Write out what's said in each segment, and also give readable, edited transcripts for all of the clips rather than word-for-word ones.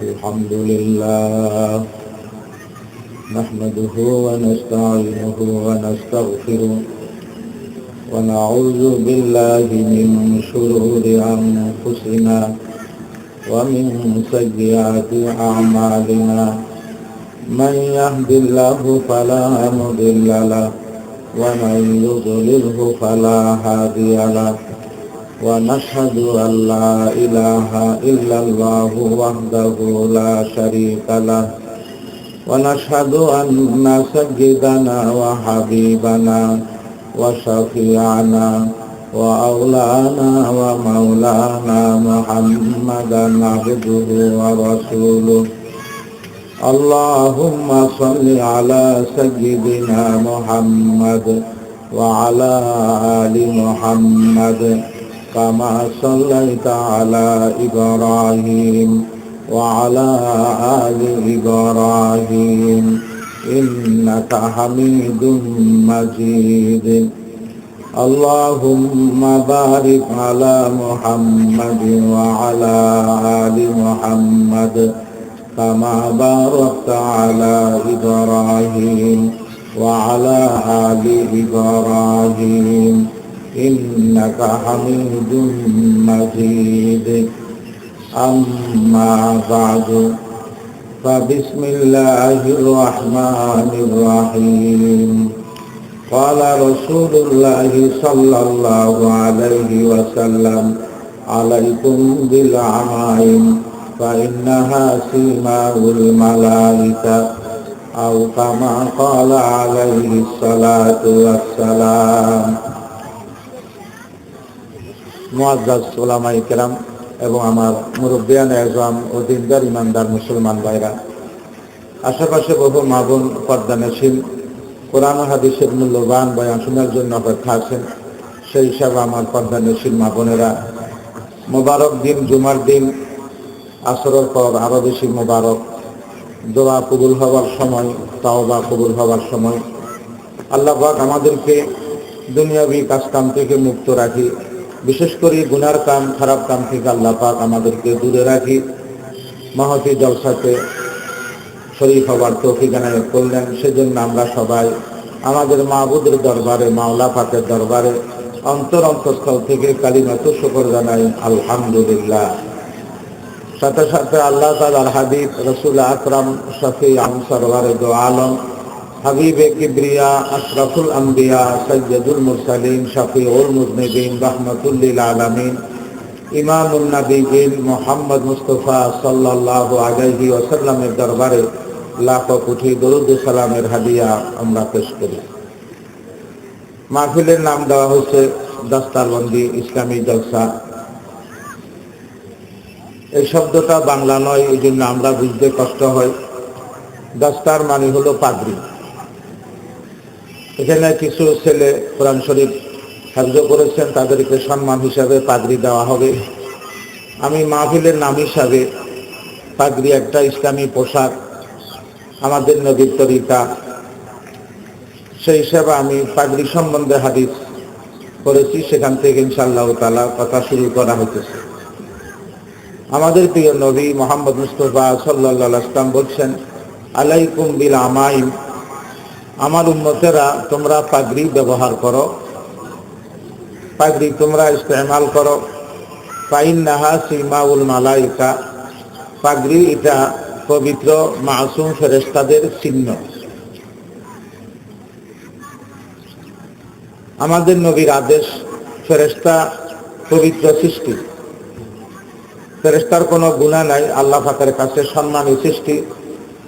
الحمد لله نحمده ونستعينه ونستغفره ونعوذ بالله من شرور أنفسنا ومن سيئات أعمالنا من يهد الله فلا مضل له ومن يضلله فلا هادي له ونشهد أن لا إله إلا الله وحده لا شريك له ونشهد أن سيدنا وحبيبنا وشفيعنا وأولانا ومولانا محمدا عبده ورسوله اللهم صل على سيدنا محمد وعلى آل محمد كما صليت على إبراهيم وعلى آل إبراهيم إنك حميد مجيد اللهم بارك على محمد وعلى آل محمد كما باركت على إبراهيم وعلى آل إبراهيم إنك حميد مجيد أما بعد فبسم الله الرحمن الرحيم قال رسول الله صلى الله عليه وسلم عليكم بالعمائم فإنها سيماء الملائكة أو كما قال عليه الصلاة والسلام মুআজ্জাজ উলামায়ে কেরাম এবং আমার মুরব্বিয়ানে আযম ও দিনদার ইমানদার মুসলমান ভাইরা, আশেপাশে বহু মা বোন পর্দানশীল কোরআন ও হাদিসের মূল্যবান বয়ান শোনার জন্য অপেক্ষা আছেন। সেই হিসাবে আমার পর্দানশীল মা বোনেরা, মোবারক দিন জুমার দিন, আসরের পর আরো বেশি মোবারক, দোয়া কবুল হওয়ার সময়, তাওবা কবুল হওয়ার সময়। আল্লাহ পাক আমাদেরকে দুনিয়াবি কাজকাম থেকে মুক্ত রাখি, বিশেষ করে গুনার কাম, খারাপ কাম থেকে আল্লাহ পাক আমাদেরকে দূরে রাখি। মাহফিল জলসাতে শরীফ হওয়ার তৌফিক এনায়েত করলেন। সেজন্য আমরা সবাই আমাদের মাবুদের দরবারে, মাওলা পাকের দরবারে অন্তরস্থল থেকে কালিমাতু শুকর জানাই আলহামদুলিল্লাহ। সাথে সাথে আল্লাহ তাআলার হাবিব রাসূল আকরাম শফিউল সরওয়ারে দো আলম হাবিবে কিবরিয়া আশরাফুল আম্বিয়া সাইয়্যিদুল মুরসালিন শফিউল মুযনিবিন রাহমাতুল লিল আলামিন ইমামুন নবিয়্যিন মুহাম্মদ মুস্তাফা সাল্লাল্লাহু আলাইহি ওয়াসাল্লামের দরবারে লাখো কোটি দরুদ ও সালামের হাদিয়া আমরা পেশ করি। মাহফিলের নাম দেওয়া হয়েছে দস্তারবন্দি ইসলামী জলসা। এই শব্দটা বাংলা নয়, এই জন্য আমরা বুঝতে কষ্ট হয়। দস্তার মানে হলো পাগড়ি। এখানে কিছু ছেলে কোরআন শরীফ হাফজ করেছেন, তাদেরকে সম্মান হিসাবে পাগড়ি দেওয়া হবে। আমি মাহফিলের নাম হিসাবে পাগড়ি একটা ইসলামী পোশাক, আমাদের নবীর তরিকা, সেই হিসাবে আমি পাগড়ি সম্বন্ধে হাদিস করেছি। সেখান থেকে ইনশাআল্লাহ তাআলা কথা শুরু করা হইতেছে। আমাদের প্রিয় নবী মুহাম্মদ মুস্তাফা সাল্লাল্লাহু আলাইহি ওয়াসাল্লাম বলছেন, আলাইকুম বিল আমাইম, আমার উম্মতেরা তোমরা পাগড়ি ব্যবহার করো, পাগড়ি তোমরা ইস্তেমাল করো। ফাইন্নাহা সিমাউল মালাইকা, পাগড়ি এটা পবিত্র মাসুম ফেরেশতাদের চিহ্ন। আমাদের নবীর আদেশ, ফেরেশতা পবিত্র সৃষ্টি, ফেরেশতার কোনো গুনাহ নাই, আল্লাহ পাকের কাছে সম্মানী সৃষ্টি।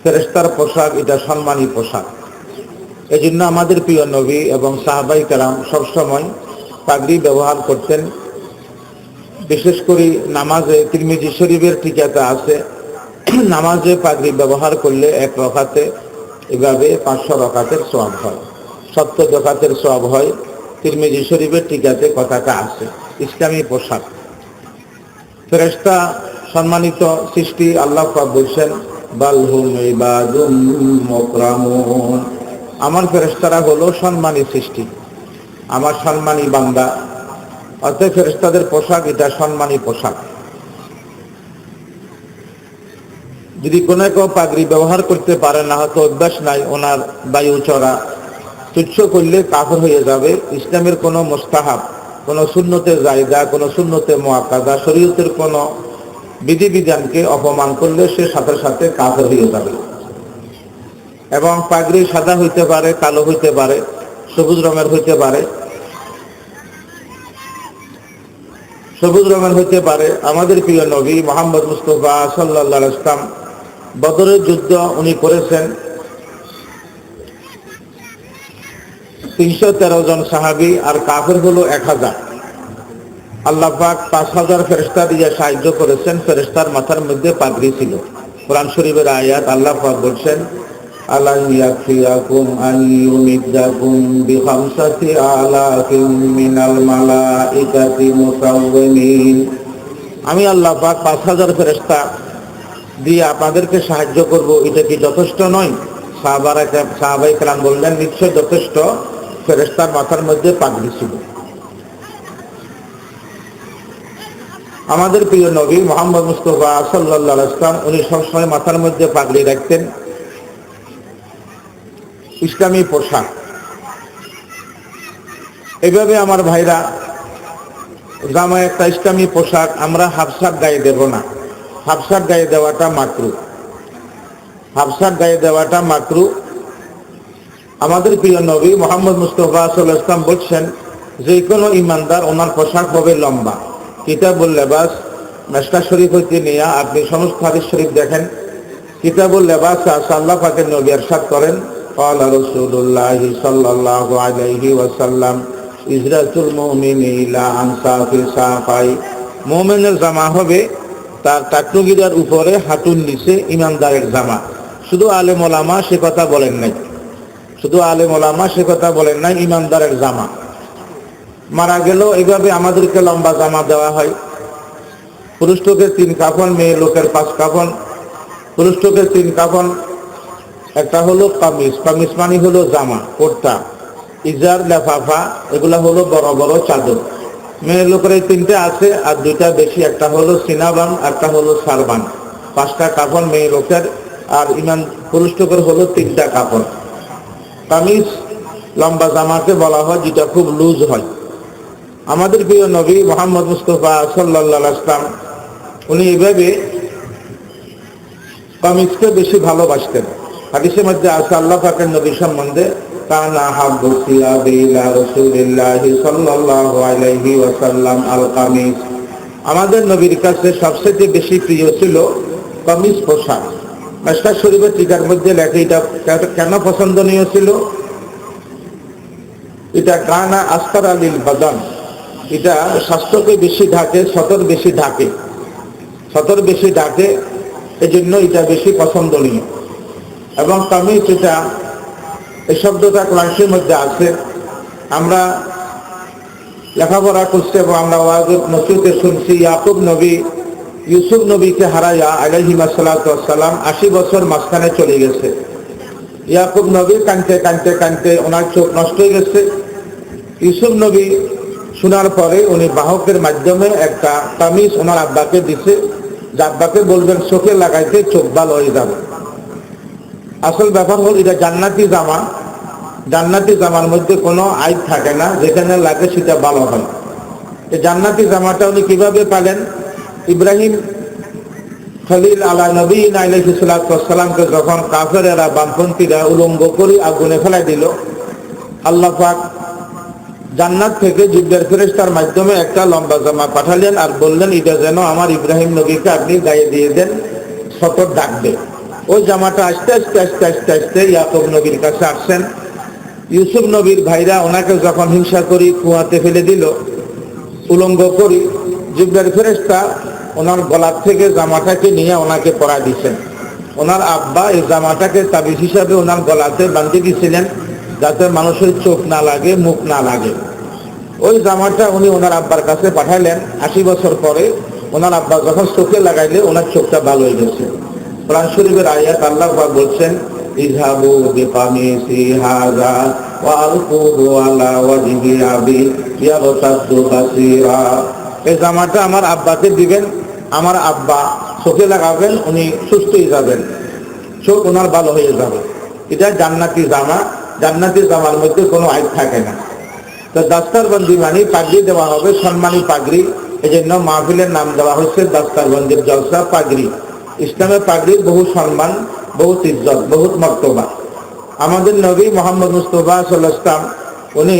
ফেরেশতার পোশাক এটা সম্মানী পোশাক। এই জন্য আমাদের প্রিয় নবী এবং সাহাবাই কেরাম সবসময় পাগড়ি ব্যবহার করতেন। বিশেষ করে নামাজে, তিরমিজি শরীফের টিকাতে আছে, নামাজে পাগড়ি ব্যবহার করলে এক রাকাতে এভাবে 500 রাকাতের সওয়াব হয়, 70 রাকাতের সওয়াব হয়। তিরমিজি শরীফের টিকাতে কথাটা আছে। ইসলামী পোশাক, ফেরেশতা সম্মানিত সৃষ্টি। আল্লাহ পাক বলেন, বাল হুম ইবাদুম মুকরামুন, আমার ফেরেশতারা হলো সম্মানী সৃষ্টি, আমার সম্মানী বান্দা। অর্থাৎ ফেরেশতাদের পোশাক এটা সম্মানী পোশাক। যদি কোনো কেউ পাগড়ি ব্যবহার করতে পারে না, হয়তো অভ্যাস নাই, ওনার বায়ু চড়া, তুচ্ছ করলে কাফের হয়ে যাবে। ইসলামের কোনো মুস্তাহাব, কোনো সুন্নতের জায়গা, কোনো সুন্নতে মুআক্কাদা, শরীয়তের কোনো বিধিবিধানকে অপমান করলে সে সাথে সাথে কাফের হয়ে যাবে। এবং পাগড়ি সাদা হইতে পারে, কালো হইতে পারে, সবুজ রঙের হইতে পারে, সবুজ রঙের হইতে পারে। আমাদের প্রিয় নবী মুহাম্মদ মুস্তাফা সাল্লাল্লাহু আলাইহি ওয়াসাল্লাম বদরের যুদ্ধ উনি করেছেন। 313 জন সাহাবী, আর কাফের হলো 1000। আল্লাহ পাক 5000 ফেরেশতা দিয়ে সাহায্য করেছেন। ফেরেশতার মাথার মধ্যে পাগড়ি ছিল। কোরআন শরীফের আয়াত, আল্লাহ পাক বলছেন, আলা ইয়াকফিয়াকুম আন ইউমিদ্দাকুম বিখামসাতি আলাফিন মিনাল মালাইকাতি মুসাওয়িমিন। আমি আল্লাহ পাক 5000 ফেরেশতা দিয়ে আপনাদেরকে সাহায্য করব, এটা কি যথেষ্ট নয়? সাহাবায়ে কেরাম বললেন, নিশ্চয় যথেষ্ট। ফেরেশতার মাথার মধ্যে পাগড়ি ছিল। আমাদের প্রিয় নবী মুহাম্মদ মুস্তাফা সাল্লাল্লাহু আলাইহি ওয়াসাল্লাম উনি সবসময় মাথার মধ্যে পাগড়ি রাখতেন। ইসলামী পোশাক। এইভাবে আমার ভাইরা, জামা একটা ইসলামী পোশাক, আমরা হাফ শার্ট গায়ে দেব না। হাফ শার্ট গায়ে দেওয়াটা মাকরুহ। হাফ শার্ট গায়ে দেওয়াটা মাকরুহ। আমাদের প্রিয় নবী মুহাম্মদ মুস্তাফা সাল্লাল্লাহু আলাইহি ওয়াসাল্লাম বলছেন, যে কোনো ইমানদার ওনার পোশাক হবে লম্বা। কিতাবুল লেবাস, মিশকাত শরীফ হইতে নিয়ে আপনি সমস্ত হাদিস শরীফ দেখেন। কিতাবুল লেবাস আল্লাহ পাকের নবী ইরশাদ করেন, ক্বালা রাসূলুল্লাহ সাল্লাল্লাহু আলাইহি ওয়াসাল্লাম, ইজরাতুল মুমিনি ইলা আনসাফি সাফাই। মুমিনের জামা হবে তার টাকনুগিরার উপরে হাঁটুর নিচে ইমানদারের জামা। শুধু আলেম ওলামা সে কথা বলেন নাই, শুধু আলেম ওলামা সে কথা বলেন নাই, ইমানদারের জামা। মারা গেল এইভাবে আমাদেরকে লম্বা জামা দেওয়া হয়। পুরুষ লোকের 3 কাফন, মেয়ে লোকের 5 কাফন। পুরুষ লোকের 3 কাফন, একটা হলো কামিজ, কামিজ মানে হলো জামা, কুর্তা, ইজার, লেফাফা, এগুলা হলো বড় বড় চাদর। মেয়ে লোকের 3টে আছে, আর 2টা বেশি, একটা হলো সিনাবান, একটা হলো সারবান। 5টা কাফন মেয়ে লোকের, আর পুরুষ লোকের হলো 3টা কাফন। কামিজ লম্বা জামাকে বলা হয়, যেটা খুব লুজ হয়। আমাদের প্রিয় নবী মুহাম্মদ মুস্তাফা সাল্লাল্লাহু আলাইহি ওয়াসাল্লাম উনি এইভাবে কামিজকে বেশি ভালোবাসতেন। হাদিসের মধ্যে আছে আল্লাহ পাকের নবী সম্বন্ধে, কানা হাব্বু সিয়াবি ইলা রাসূলিল্লাহি সাল্লাল্লাহু আলাইহি ওয়াসাল্লাম আল কামিজ। আমাদের নবীর কাছে সবচেয়ে বেশি প্রিয় ছিল কামিজ পোশাক। মিশকাত শরীফের টিকার মধ্যে লেখা, এটা কেন পছন্দনীয় ছিল? এটা কানা আসতার আলিল বাদান, এটা স্বাস্থ্যকে বেশি ঢাকে, সতর বেশি ঢাকে, সতর বেশি ঢাকে, এজন্য এটা বেশি পছন্দনীয়। এবং কামিজ, এটা এই শব্দটা কোরআনের মধ্যে আছে। আমরা লেখাপড়া করছি এবং আমরা ওয়াজ নসিহতে শুনছি, ইয়াকুব নবী ইউসুফ নবীকে হারাইয়া আলাইহিস সালাতু ওয়াস সালাম 80 বছর মাঝখানে চলে গেছে। ইয়াকুব নবী কাঁদতে কাঁদতে কাঁদতে ওনার চোখ নষ্ট হয়ে গেছে। ইউসুফ নবী শোনার পরে উনি বাহকের মাধ্যমে একটা কামিজ ওনার আব্বাকে দিছে, যে আব্বাকে বলবেন চোখে লাগাইতে, চোখ ভালো হয়ে যাবে। আসল ব্যাপার হল এটা জান্নাতি জামা। জান্নাতি জামার মধ্যে কোনো আইব থাকে না, যেখানে লাগে সেটা ভালো হয়। এই জান্নাতি জামাটা উনি কিভাবে পালেন? ইব্রাহিম খলিল আলা নবীনা আলাইহিস সালাতু ওয়াস সালামকে যখন কাফেরেরা, বামপন্থীরা উলঙ্গ করে আগুনে ফেলাই দিল, আল্লাহ পাক জান্নাত থেকে জিবরাইল ফেরেশতার মাধ্যমে একটা লম্বা জামা পাঠালেন, আর বললেন, এটা যেন আমার ইব্রাহিম নবীকে আপনি গায়ে দিয়ে দেন, সতর ডাকবে। ওই জামাটা আস্তে আস্তে আস্তে আস্তে আস্তে ইয়াকুব নবীর কাছে আসছেন। ইউসুফ নবীর ভাইরা ওনাকে যখন হিংসা করি কুয়াতে ফেলে দিল উলঙ্গ করি, জিবরাইল ফেরেশতা ওনার গলার থেকে জামাটাকে নিয়ে ওনাকে পরাই দিয়েছেন। ওনার আব্বা এই জামাটাকে তাবিজ হিসাবে ওনার গলাতে বাঁধিয়ে দিয়েছিলেন, যাতে মানুষের চোখ না লাগে, মুখ না লাগে। ওই জামাটা উনি ওনার আব্বার কাছে পাঠালেন। 80 বছর পরে ওনার আব্বা যখন চোখে লাগাইলে ওনার চোখটা ভালো হয়ে গেছে। কোরআন শরীফের আয়াত, আল্লাহ পাক বলছেন, ইযহাবু বিকামিসি হাযা ওয়া আলকুহু আলা ওয়াজহি আবি ইয়াগতাদু বাসীরা। এই জামাটা আমার আব্বাকে দিবেন, আমার আব্বা চোখে লাগাবেন, উনি সুস্থ হয়ে যাবেন, চোখ ওনার ভালো হয়ে যাবে। এটা জান্নাতি জামা। জান্নাতি জামার মধ্যে কোনো আইব থাকে না। তো দাস্তারবন্দি মানে পাগড়ি দেওয়া হবে, সম্মানী পাগড়ি। এই জন্য মাহফিলের নাম দেওয়া হচ্ছে দাস্তারবন্দির জলসা পাগড়ি। ইসলামের পাগড়ির বহু সম্মান, বহুত ইজ্জত, বহুত মর্তবা। আমাদের নবী মোহাম্মদ মুস্তাফা সাল্লাল্লাহু আলাইহি ওয়াসাল্লাম উনি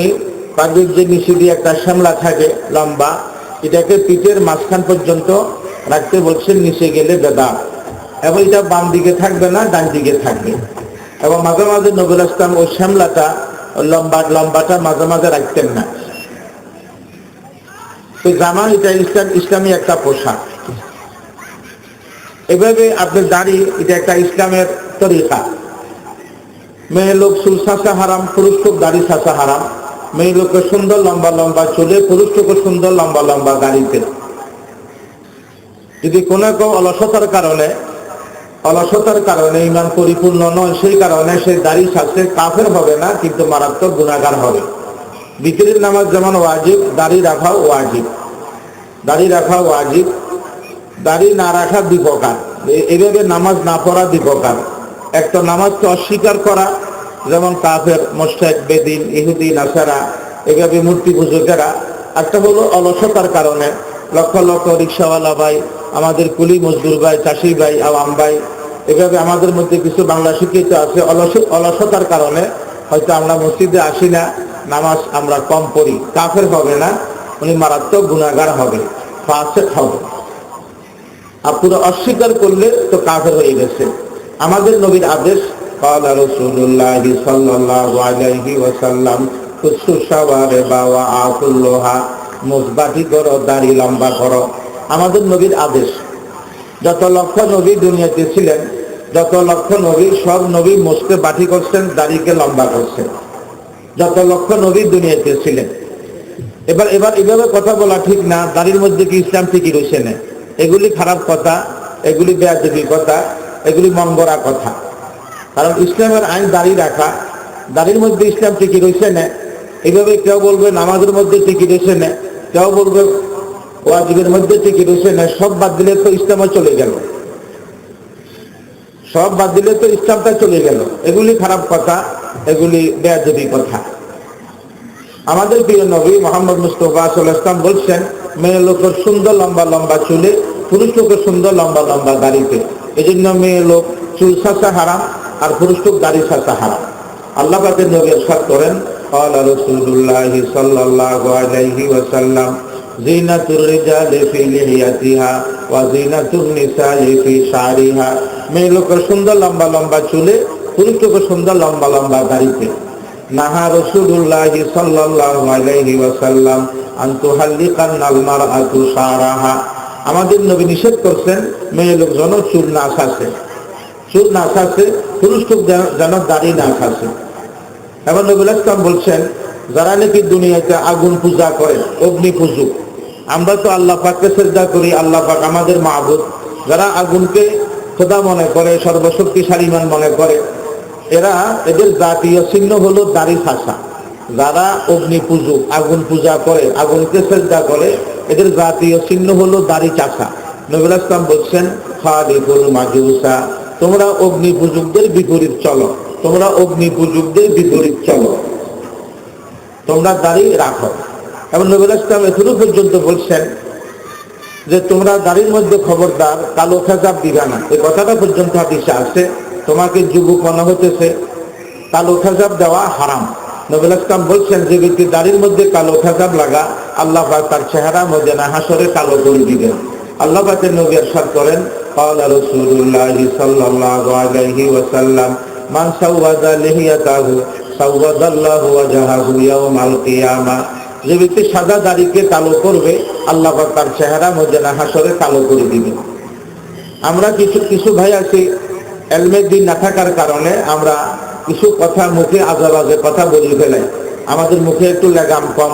পাগড়ির যে নিচে দিয়ে একটা শ্যামলা থাকে লম্বা, এটাকে পিঠের মাঝখান পর্যন্ত রাখতে বলছেন, নিচে গেলে বেদাত। এবং এটা বাম দিকে থাকবে না, ডান দিকে থাকবে। এবং মাঝে মাঝে নবী ইসলাম ওই শ্যামলাটা লম্বাটা মাঝে মাঝে রাখতেন না। তো জামা এটা ইসলামী একটা পোশাক। এভাবে আপনার দাড়ি, এটা একটা ইসলামের তরিকা। মেয়ে লোক চুল চাষা হারাম, পুরুষ লোক দাড়ি চাষা হারাম। মেয়ে লোককে সুন্দর লম্বা লম্বা চুলে, পুরুষ লোকের সুন্দর লম্বা লম্বা দাড়িতে। যদি কোনো কেউ অলসতার কারণে ইমান পরিপূর্ণ নয়, সেই কারণে সে দাড়ি ছাড়ছে, কাফের হবে না, কিন্তু মারাত্মক গুনাহগার হবে। বিতরের নামাজ যেমন ওয়াজিব, দাড়ি রাখাও ওয়াজিব। দাড়ি রাখা ওয়াজিব, দাড়ি না রাখা বিপকার। এভাবে নামাজ না পড়া বিপকার। একটা নামাজকে অস্বীকার করা, যেমন কাফের, মুশরিক, বেদিন, ইহুদি, নাসারা, এভাবে মূর্তি পূজকেরা। একটা হলো অলসতার কারণে। লক্ষ লক্ষ রিক্সাওয়ালা ভাই, আমাদের কুলি মজদুর ভাই, চাষি ভাই, আওয়াম ভাই, এভাবে আমাদের মধ্যে কিছু বাংলা শিক্ষিত আছে। অলসতার কারণে হয়তো আমরা মসজিদে আসি না, নামাজ আমরা কম পড়ি। কাফের হবে না, উনি মারাত্মক গুনাহগার হবে, ফাসিক হবে। আর পুরো অস্বীকার করলে তো কাফের হয়ে গেছে। আমাদের নবীর আদেশ, قال رسول الله صلى الله عليه وسلم কুসু শাওয়ারিবা ওয়া আকুল্লুহা, মুসবাটি করো, দাড়ি লম্বা করো। আমাদের নবীর আদেশ। যত লক্ষ নবী দুনিয়াতে ছিলেন, যত লক্ষ নবী, সব নবী মুসকে বাটি করছেন, দাড়িকে লম্বা করছেন। যত লক্ষ নবী দুনিয়াতে ছিলেন। এবার এভাবে কথা বলা ঠিক না, দাড়ির মধ্যে কি ইসলাম ঠিকই রয়েছে না। এগুলি খারাপ কথা, এগুলি বেয়াদবি কথা, এগুলি মনগড়া কথা। কারণ ইসলামের আইন দাড়ি রাখা, দাড়ির মধ্যে ইসলাম ঠিকই রয়েছে না। এইভাবে কেউ বলবে নামাজের মধ্যে ঠিকই রয়েছে না, কেউ বলবে ওয়াজিবের মধ্যে ঠিকই রয়েছে না। সব বাদ দিলে তো ইসলামও চলে গেল, সব বাদ দিলে তো ইসলামটা চলে গেল। এগুলি খারাপ কথা, এগুলি বেয়াদবি কথা। আমাদের প্রিয় নবী মোহাম্মদ মুস্তাফা সাল্লাল্লাহু আলাইহি ওয়াসাল্লাম বলছেন, মেয়ে লোকের সুন্দর লম্বা লম্বা চুলে, পুরুষ লোকের সুন্দর লম্বা লম্বা দাড়িতে। এই জন্য মেয়ে লোক চুল চাষা হারাম, আর পুরুষ লোক দাড়ি চাষা হারাম। আল্লাহ পাকের নবী ইরশাদ করেন, قال رسول الله صلى الله عليه وسلم زينة الرجال في لحيتها وزينة النساء في شعرها। মেয়ে লোকের সুন্দর লম্বা লম্বা চুলে, পুরুষ লোকের সুন্দর লম্বা লম্বা দাড়িতে। নাহা রাসূলুল্লাহি সাল্লাল্লাহু আলাইহি ওয়াসাল্লাম আন তুহাল্লিকান্নাল মারআতু শারাহা। আমাদের নবী নিষেধ করছেন মেয়ে লোক যেন চুল না ছাড়ে, চুল না ছাড়ে, পুরুষ লোক যেন দাড়ি না ছাড়ে। এবং নবী ইসলাম বলছেন, যারা নাকি দুনিয়াতে আগুন পূজা করে, অগ্নি পূজক, আমরা তো আল্লাহ পাককে সিজদা করি, আল্লাহ পাক আমাদের মাবুদ। যারা আগুনকে খোদা মনে করে, সর্বশক্তিশালী মনে করে, এদের জাতীয় চিহ্ন হলো দাড়ি ছাঁচা। যারা অগ্নি পূজক, আগুন পূজা করে, আগুনকে সিজদা করে, এদের জাতীয় চিহ্ন হলো দাড়ি চাষা। নবী ইসলাম বলছেন, খালিকুল মাজুসা, তোমরা অগ্নি পূজকদের বিপরীত চলো, তোমরা অগ্নি পূজকদের বিপরীত চলো, তোমরা দাড়ি রাখো। এবং নবী ইসলাম এতটুকু পর্যন্ত বলছেন যে তোমরা দাড়ির মধ্যে খবরদার কালো খেজাব দিবা না। এই কথাটা পর্যন্ত হাদিসে আছে। তোমাকে যুবক মনে হতেছে, কালো খেজাব দেওয়া হারাম। নবী ইসলাম বলছেন, যে ব্যক্তি দাড়ির মধ্যে কালো খেজাব লাগা, আল্লাহ পাক তার চেহারা মধ্যে না হাসরে কালো করে দিবেন। আল্লাহ পাকের নবী ইরশাদ করেন, قال رسول الله صلى الله عليه وسلم من سود لحيته سود الله وجهه يوم القيامة। যে ব্যক্তি সাদা দাড়িকে কালো করবে, আল্লাহ পাক তার চেহারা মধ্যে না হাসরে কালো করে দিবেন। আমরা কিছু ভাই আছি, এলমের দিন না থাকার কারণে আমরা কিছু কথা মুখে আজে কথা বলি ফেলাই। আমাদের মুখে একটু লাগাম কম,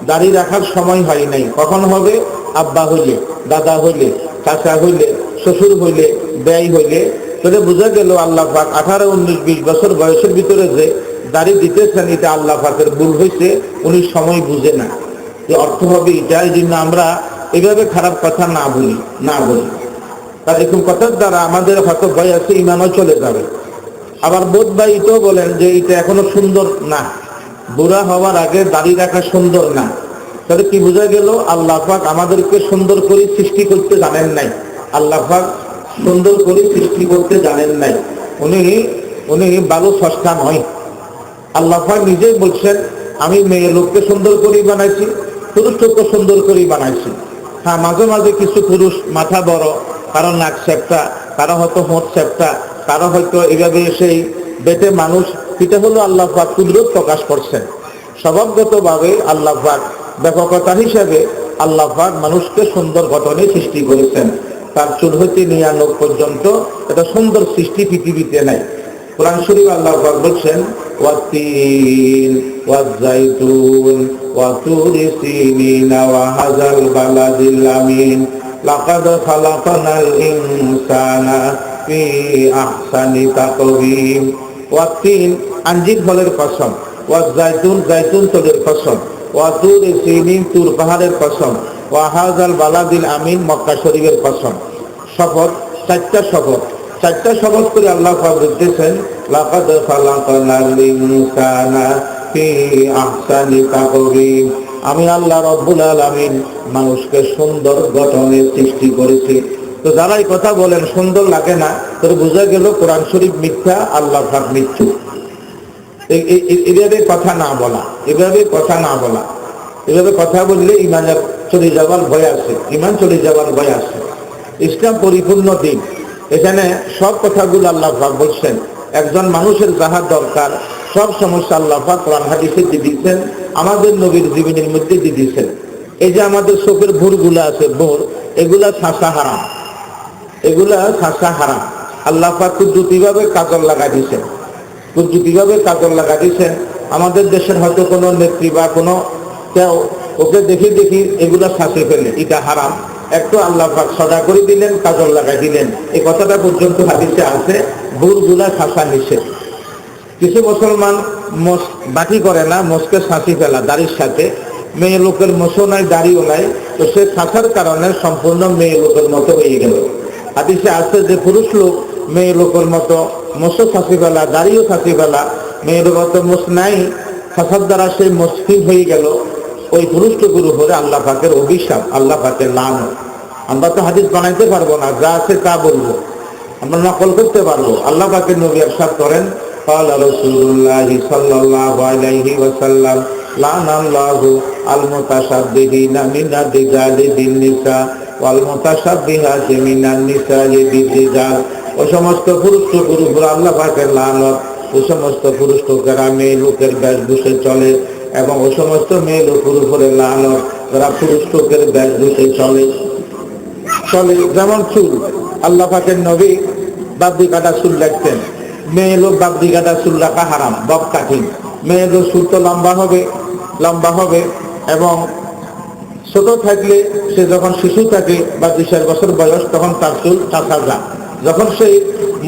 দাড়ি রাখার সময় হয় নাই। কখন হবে? আব্বা হইলে, দাদা হইলে, চাচা হইলে, শ্বশুর হইলে, ব্যয় হইলে। তাহলে বোঝা গেল আল্লাহ পাক 18, 19, 20 বছর বয়সের ভিতরে যে দাড়ি দিতেছেন, এটা আল্লাহ পাকের ভুল হয়েছে, উনি সময় বুঝে না। যে অর্থ হবে এটা। এই জন্য আমরা এভাবে খারাপ কথা না বলি। তার এরকম কথার দ্বারা আমাদের হয়তো ভয় আছে ইমানও চলে যাবে। আবার বোধ ভাই এটাও বলেন যে এটা এখনো সুন্দর না, বুড়া হওয়ার আগে দাড়ি রাখা সুন্দর না। তাহলে কি বোঝা গেল? আল্লাহ পাক আমাদেরকে সুন্দর করে সৃষ্টি করতে জানেন নাই। আল্লাহ পাক সুন্দর করে সৃষ্টি করতে জানেন নাই। উনি ভালো স্রষ্টা নয়। আল্লাহ পাক নিজেই বলছেন, আমি মেয়ে লোককে সুন্দর করেই বানাইছি, পুরুষ লোককে সুন্দর করেই বানাইছি। হ্যাঁ, মাঝে মাঝে কিছু পুরুষ মাথা বড়, কারো নাক চ্যাপ্টা, কারো হয়তো হোঁট চ্যাপ্টা, কারো হয়তো এভাবে সেই বেটে মানুষ। এটা হলো আল্লাহ পাক কুদরত প্রকাশ করছেন। স্বভাবগতভাবে আল্লাহ পাক ব্যাপকতা হিসেবে আল্লাহ পাক মানুষকে সুন্দর গঠনে সৃষ্টি করেছেন। তার চুল হইতে নিয়ে নখ পর্যন্ত এটা সুন্দর সৃষ্টি পৃথিবীতে নাই। কোরআন শরীফ আল্লাহ পাক বলছেন, ওয়াতিন ওয়াজাইতুন ওয়াতুরি সিনিনা ওয়া হাযাল বালাদিল আমিন লাকাদ খালাকনাল ইনসানা ফি আহসানি তাকওয়িম। ওয়াতিন আঞ্জির ফলের কসম, ওয়াজাইতুন জাইতুন তলের কসম, ওয়াতুরি সিনিন তুর পাহাড়ের কসম, ওয়া হাযাল বালাদিল আমিন মক্কা শরীফের কসম। শপথ, চারটা শপথ, চারটা শপথ করে আল্লাহ পাক বলতেছেন, লাকাদ খালাকনাল ইনসানা ফি আহসানি তাকওয়িম। আমি আল্লাহ রাব্বুল আলামিন মানুষকে সুন্দর গঠনে সৃষ্টি করেছি। তো যারা এই কথা বলেন সুন্দর লাগে না, তোর বোঝা গেল কোরআন শরীফ মিথ্যা, আল্লাহ পাক মিথ্যু। এভাবে কথা না বলা, এভাবে কথা না বলা, এভাবে কথা বললে ইমানের চলে যাওয়ার ভয় আছে, ইমান চলে যাওয়ার ভয় আছে। ইসলাম পরিপূর্ণ দিন, এখানে সব কথাগুলো আল্লাহ পাক বলছেন। একজন মানুষের যাহা দরকার সব সমস্যা আল্লাহ পাক কোরআন হাদিসে দিয়ে দিচ্ছেন, আমাদের নবীর জীবনের মধ্যে দিয়ে দিচ্ছেন। এই যে আমাদের চোখের ভুরগুলা আছে, ভোর, এগুলা ছাঁচা হারাম, এগুলা ছাঁচা হারাম। আল্লাহ পাক কুদরতিভাবে কাজল লাগা দিয়েছেন, কুদরতিভাবে কাজল লাগা দিয়েছেন। আমাদের দেশের হয়তো কোনো নেত্রী বা কোনো কেউ ওকে দেখি দেখি এগুলা ছাঁচে ফেলে, এটা হারাম। একটু আল্লাহ পাক সদা করে দিলেন, কাজল লাগাই দিলেন। এই কথাটা পর্যন্ত হাদিসে আছে, ভুরগুলা ছাঁচা নিষেধ। কিছু মুসলমান মোষ বাটি করে না, মোষকে ছাঁচি ফেলা দাড়ির সাথে। মেয়ে লোকের মোষও নাই, দাড়িও নাই, তো সে ছাঁচার কারণে সম্পূর্ণ মেয়ে লোকের মতো হয়ে গেল। হাদিসে আছে যে পুরুষ লোক মেয়ে লোকের মতো মোষও ছাঁচি ফেলা, দাড়িও ছাঁচি ফেলা, মেয়ের মতো মোষ নাই, ছাঁচার দ্বারা সে মুশকিল হয়ে গেল। ওই পুরুষ লোকের উপরে আল্লাহ পাকের অভিশাপ, আল্লাহ পাকের লানত। আমরা তো হাদিস বানাইতে পারবো না, যা আছে তা বলবো, আমরা নকল করতে পারবো। আল্লাহ পাকের নবী ইরশাদ করেন, ক্বালা রাসূলুল্লাহি সাল্লাল্লাহু আলাইহি ওয়াসাল্লাম, লানাল্লাহু আল মুতাশাব্বিহিনা মিনার রিজালি বিন নিসা ওয়াল মুতাশাব্বিহাতি মিনান নিসাই বির-রিজাল। ও সমস্ত পুরুষ লোকের উপর আল্লাহ পাকের লানত। ও সমস্ত পুরুষ লোকেরা মেয়ে লোকের বেশভূষে চলে, এবং ও সমস্ত মেয়ে লোকের উপরে লানত যারা পুরুষ লোকের বেশভূষে চলে। যেমন চুল, আল্লাহ পাকের নবী বাবরি কাটা চুল রাখতেন। মেয়ে লোক বাবরি কাটা চুল রাখা হারাম, বব কাটিং। মেয়ে লোক চুল তো লম্বা হবে এবং ছোট থাকলে, সে যখন শিশু থাকে বা 2 বছর বয়স, তখন তার চুল কাটা যায়। যখন সে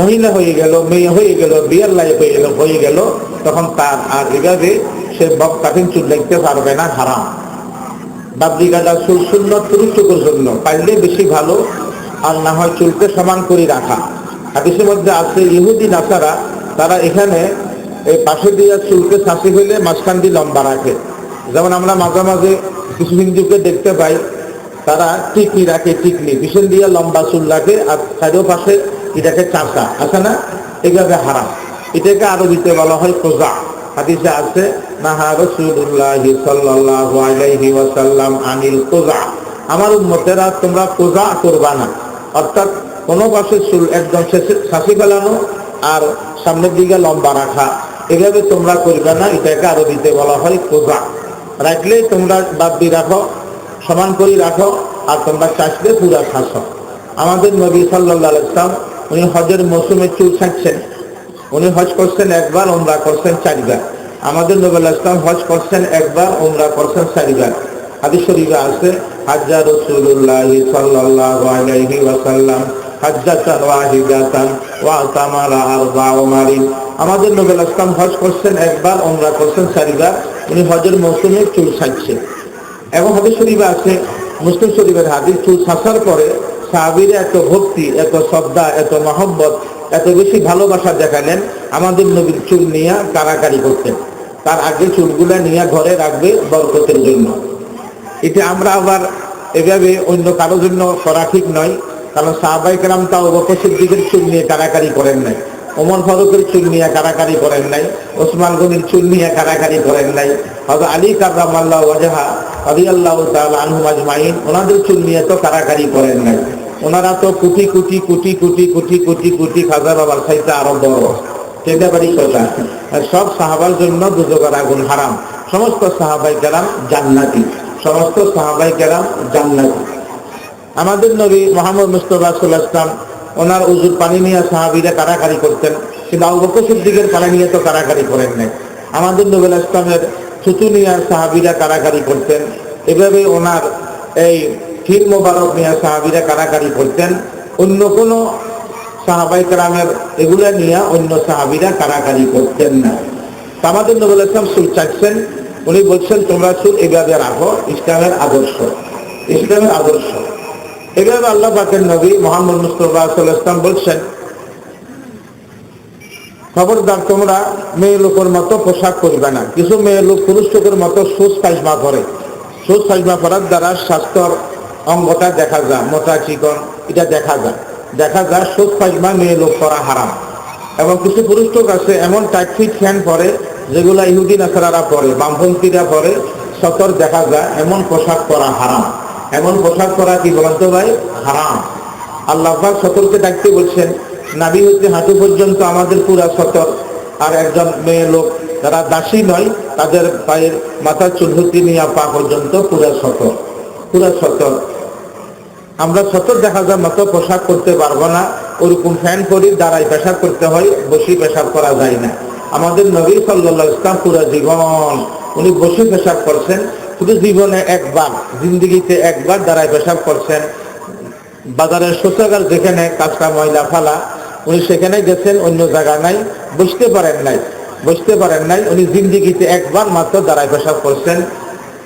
মহিলা হয়ে গেল, মেয়ে হয়ে গেল, বিয়ের লাইফ হয়ে গেল, তখন তার আর এভাবে সে বব কাটিং চুল রাখতে পারবে না, হারাম। বাবরি কাটা চুল সুন্নত পুরুষ লোকের জন্য, পারলে বেশি ভালো, আর না হয় চুলকে সমান করে রাখা। হাদিসের মধ্যে আছে ইহুদি নাসারা, তারা এখানে এই পাশে দিয়ে চুলকে ছাঁচি ফেলে মাঝখান দিয়ে লম্বা রাখে। যেমন আমরা মাঝে মাঝে কিছু হিন্দুকে দেখতে পাই, তারা টিকলি রাখে, টিকলি পিছন দিয়ে লম্বা চুল রাখে, আর চারো পাশে এটাকে চাঁচা আছে না, এইভাবে হারাম। এটাকে আরবিতে বলা হয় কোজা। হাদিসে আছে, নাহা রাসূলুল্লাহি সাল্লাল্লাহু আলাইহি ওয়াসাল্লাম আনিল কোজা। আমার উম্মতেরা তোমরা কোজা করবা না, অর্থাৎ কোনো পাশে চুল একদম ছাঁচি ফেলানো আর সামনের দিকে লম্বা রাখা, এভাবে তোমরা করবে না। এটাকে আরবিতে বলা হয় কোজা। রাখলে তোমরা বাদ রাখো, সমান করে রাখো, আর তোমরা চাষলে পুরা ছাঁচো। আমাদের নবী সাল্লাল্লাহু আলাইহি ওয়াসাল্লাম উনি হজের মৌসুমে চুল ছাঁচছেন। উনি হজ করছেন একবার, উমরা করছেন 4 বার। আমাদের নবী আলাইহিস সালাম হজ করছেন একবার, উমরা করছেন 4 বার। হাদিস শরীফে আছে, হাজ্জা রাসূলুল্লাহি সাল্লাল্লাহু আলাইহি ওয়াসাল্লাম হাজ্জাতান ওয়াহিদাতান ওয়া তামারা 4 উমারিন। আমাদের নবী আলাইহিস সালাম হজ করছেন একবার, উমরা করছেন 4 বার। উনি হজের মৌসুমে চুল ছাঁচছেন। এবং হাদিস শরীফে আছে, মুসলিম শরীফের হাদিস, চুল ছাঁচার পরে সাহাবীরা এত ভক্তি, এত শ্রদ্ধা, এত মহব্বত, এত বেশি ভালোবাসা দেখালেন, আমাদের নবীর চুল নিয়ে কারাকারি করতেন। তার আগে চুলগুলা নিয়ে ঘরে রাখবে বরকতের জন্য। এটা আমরা আবার এভাবে অন্য কারোর জন্য করা ঠিক নয়, কারণ সাহাবায়ে কেরাম তাও আবু বকর সিদ্দিকের চুল নিয়ে কারাকারি করেন নাই, ওমর ফারুকের চুল নিয়ে কারাকারি করেন নাই, ওসমান গনির চুল নিয়ে কারাকারি করেন নাই, হযরত আলী কাররামাল্লাহু ওয়াজহা রাদিয়াল্লাহু তাআলা আনহুম আজমাইন ওনাদের চুল নিয়ে তো কারাকারি করেন নাই। ওনারা তো কোটি কোটি কোটি কোটি কোটি কোটি কোটি খাজা বাবার চাইতে আরো বড়। সেটা বাড়ি কথা। সব সাহাবার জন্য দুজকের আগুন হারাম, সমস্ত সাহাবায়ে কেরাম জান্নাতি, সমস্ত সাহাবায়ে কেরাম জান্নাতি। আমাদের নবী মুহাম্মদ মুস্তাফা সাল্লাল্লাহু আলাইহি ওয়াসাল্লাম ওনার উযুর পানি নিয়ে সাহাবীরা কারাকারি করতেন, কিন্তু আবু বকর সিদ্দিকের পানি নিয়ে তো কারাকারি করেন নাই। আমাদের নবী ইসলামের থুতু নিয়ে সাহাবীরা কারাকারি করতেন, এভাবে ওনার এই ফির মোবারক নিয়ে সাহাবীরা কারাকারি করতেন। অন্য কোনো সাহাবায়ে কেরামের এগুলা নিয়ে অন্য সাহাবীরা কারাকারি করতেন না। আমাদের নবী ইসলাম চুল চাচ্ছেন, উনি বলছেন তোমরা চুল এভাবে রাখো, ইসলামের আদর্শ, ইসলামের আদর্শ। এভাবে আল্লাহ পাকের নবী মুহাম্মদ মুস্তাফা সাল্লাল্লাহু আলাইহি ওয়াসাল্লাম বলছেন, খবরদার তোমরা মেয়ে লোকের মতো পোশাক করবে না। কিছু মেয়ে লোক পুরুষ লোকের মতো সুচ পায়জামা পরে, সুচ পায়জামা পরার দ্বারা স্বাস্থ্যর অঙ্গটা দেখা যায়, মোটা চিকন এটা দেখা যায়। সুচ পায়জামা মেয়ে লোক পরা হারাম। এবং কিছু পুরুষ লোক আছে এমন টাইট ফিট ফ্যান পরে যেগুলা ইহুদি নাসারারা পরে, বামপন্থীরা পরে, সতর দেখা যায়, এমন পোশাক পরা হারাম। এমন পোশাক পরা কি বলতো ভাই? হারাম। আল্লাহ পাক সতরকে ডাকতে বলছেন, নাভি হইতে হাঁটু পর্যন্ত আমাদের পুরা সতর। আর একজন মেয়ে লোক যারা দাসী নয় তাদের পায়ের মাথার চুল হইতে নিয়ে পা পর্যন্ত পুরা সতর, পুরা সতর। আমরা সতর দেখা যায় মতো পোশাক করতে পারবো না, ওরকম ফ্যান পরি দাঁড়াই পেশাব করতে হয়, বসে পেশাব করা যায় না। আমাদের নবী সাল্লাল্লাহু আলাইহি ওয়াসাল্লাম পুরা জীবন উনি বসে পেশাব করছেন, শুধু জীবনে একবার, জিন্দেগিতে একবার দাঁড়াই পেশাব করছেন। বাজারের শৌচাগার যেখানে কাঁচা ময়লা ফালা, উনি সেখানে গেছেন, অন্য জায়গা নাই, বসতে পারেন নাই। উনি জিন্দেগিতে একবার মাত্র দাঁড়াই পেশাব করছেন।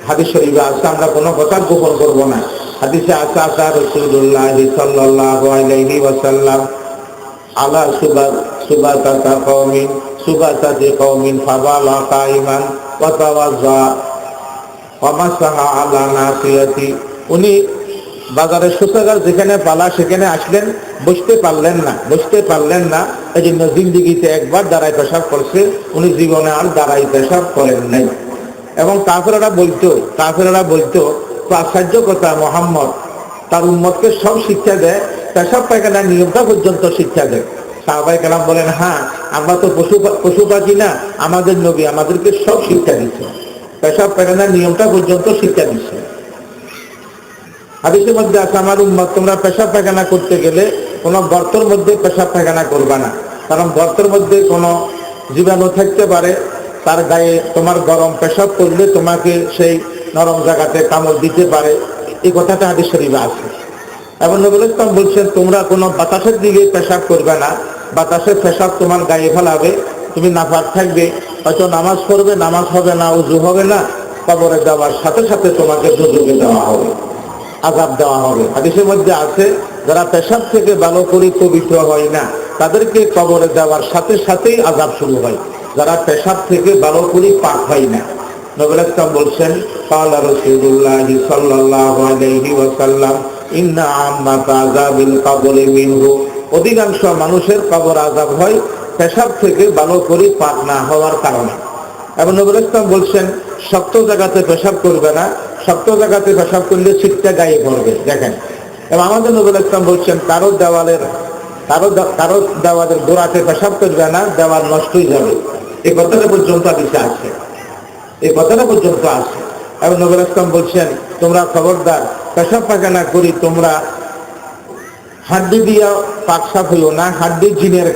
হাদিস শরীফে আছে, আমরা কোনো কথা গোপন করবো না। হাদিসে আছে, রাসূলুল্লাহ সাল্লাল্লাহু আলাইহি ওয়াসাল্লাম আলা সুবাতাতা কওমিন সুবাতাতি কওমিন ফাবালা কাইমান ওয়া তাওয়াজ্জা ওয়া মাসাহা আলা নাসিয়াতি। উনি বাজারের শৌচাগার যেখানে পালা সেখানে আসলেন, বসতে পারলেন না, এই জন্য জিন্দেগিতে একবার দাঁড়াই পেশাব করছে, উনি জীবনে আর দাঁড়াই পেশাব করেন নাই। এবং কাফেররা বলতো তো আশ্চর্য কথা, মুহাম্মদ তার উম্মতকে সব শিক্ষা দেয়, পেশাব পায়খানার নিয়মটা পর্যন্ত শিক্ষা দেয়। সাহাবায়ে কেরাম বলেন, হ্যাঁ আমরা তো পশু পাখি না, আমাদের নবী আমাদেরকে সব শিক্ষা দিচ্ছে, পেশাব পায়খানার নিয়মটা পর্যন্ত শিক্ষা দিচ্ছে। হাদিসের মধ্যে আছে, আমার উম্মত তোমরা পেশাব পায়খানা করতে গেলে কোনো গর্তের মধ্যে পেশাব পায়খানা করবা না, কারণ গর্তের মধ্যে কোনো জীবাণু থাকতে পারে, তার গায়ে তোমার গরম পেশাব করলে তোমাকে সেই নরম জায়গাতে কামড় দিতে পারে। এই কথাটা হাদিস শরীফে আছে। এবং নবী ইসলাম বলছেন, তোমরা কোনো বাতাসের দিকে পেশাব করবে না, বাতাসের পেশাব তোমার গায়ে ফেলাবে, তুমি নাপাক থাকবে, হয়তো নামাজ পড়বে, নামাজ হবে না, উযু হবে না, কবরে যাওয়ার সাথে সাথে তোমাকে দুজকে দেওয়া হবে, আযাব দেওয়া হবে। হাদিসের মধ্যে আছে, যারা পেশাব থেকে ভালো করে পবিত্র হয় না তাদেরকে কবরে দেওয়ার সাথে সাথেই আযাব শুরু হয়, যারা পেশাব থেকে ভালো করে পাক হয় না। নবী ইসলাম বলছেন, ক্বালা রাসূলুল্লাহ সাল্লাল্লাহু আলাইহি ওয়াসাল্লাম ইন্না আম্মাতা আযাবিল কবরি মিনহু। অধিকাংশ মানুষের কবর আযাব হয় পেশাব থেকে ভালো করে পাক না হওয়ার কারণে। এবং নবী ইসলাম বলছেন, শক্ত জায়গাতে পেশাব করবে না, শক্ত জায়গাতে পেশাব করলে ছিটটা গায়ে পড়বে। দেখেন, এবং আমাদের নবী ইসলাম বলছেন, কারো দেওয়ালের গোড়াতে পেশাব করবে না, দেওয়াল নষ্ট হয়ে যাবে। এই কথাটা পর্যন্ত হাদিসে আছে, এই কথাটা পর্যন্ত আছে। এবং নবী ইসলাম বলছেন, তোমরা খবরদার পেশাব পায়খানা করি তোমরা হাড্ডি দিয়া পাক সাফ হইও না, হাড্ডি জিনের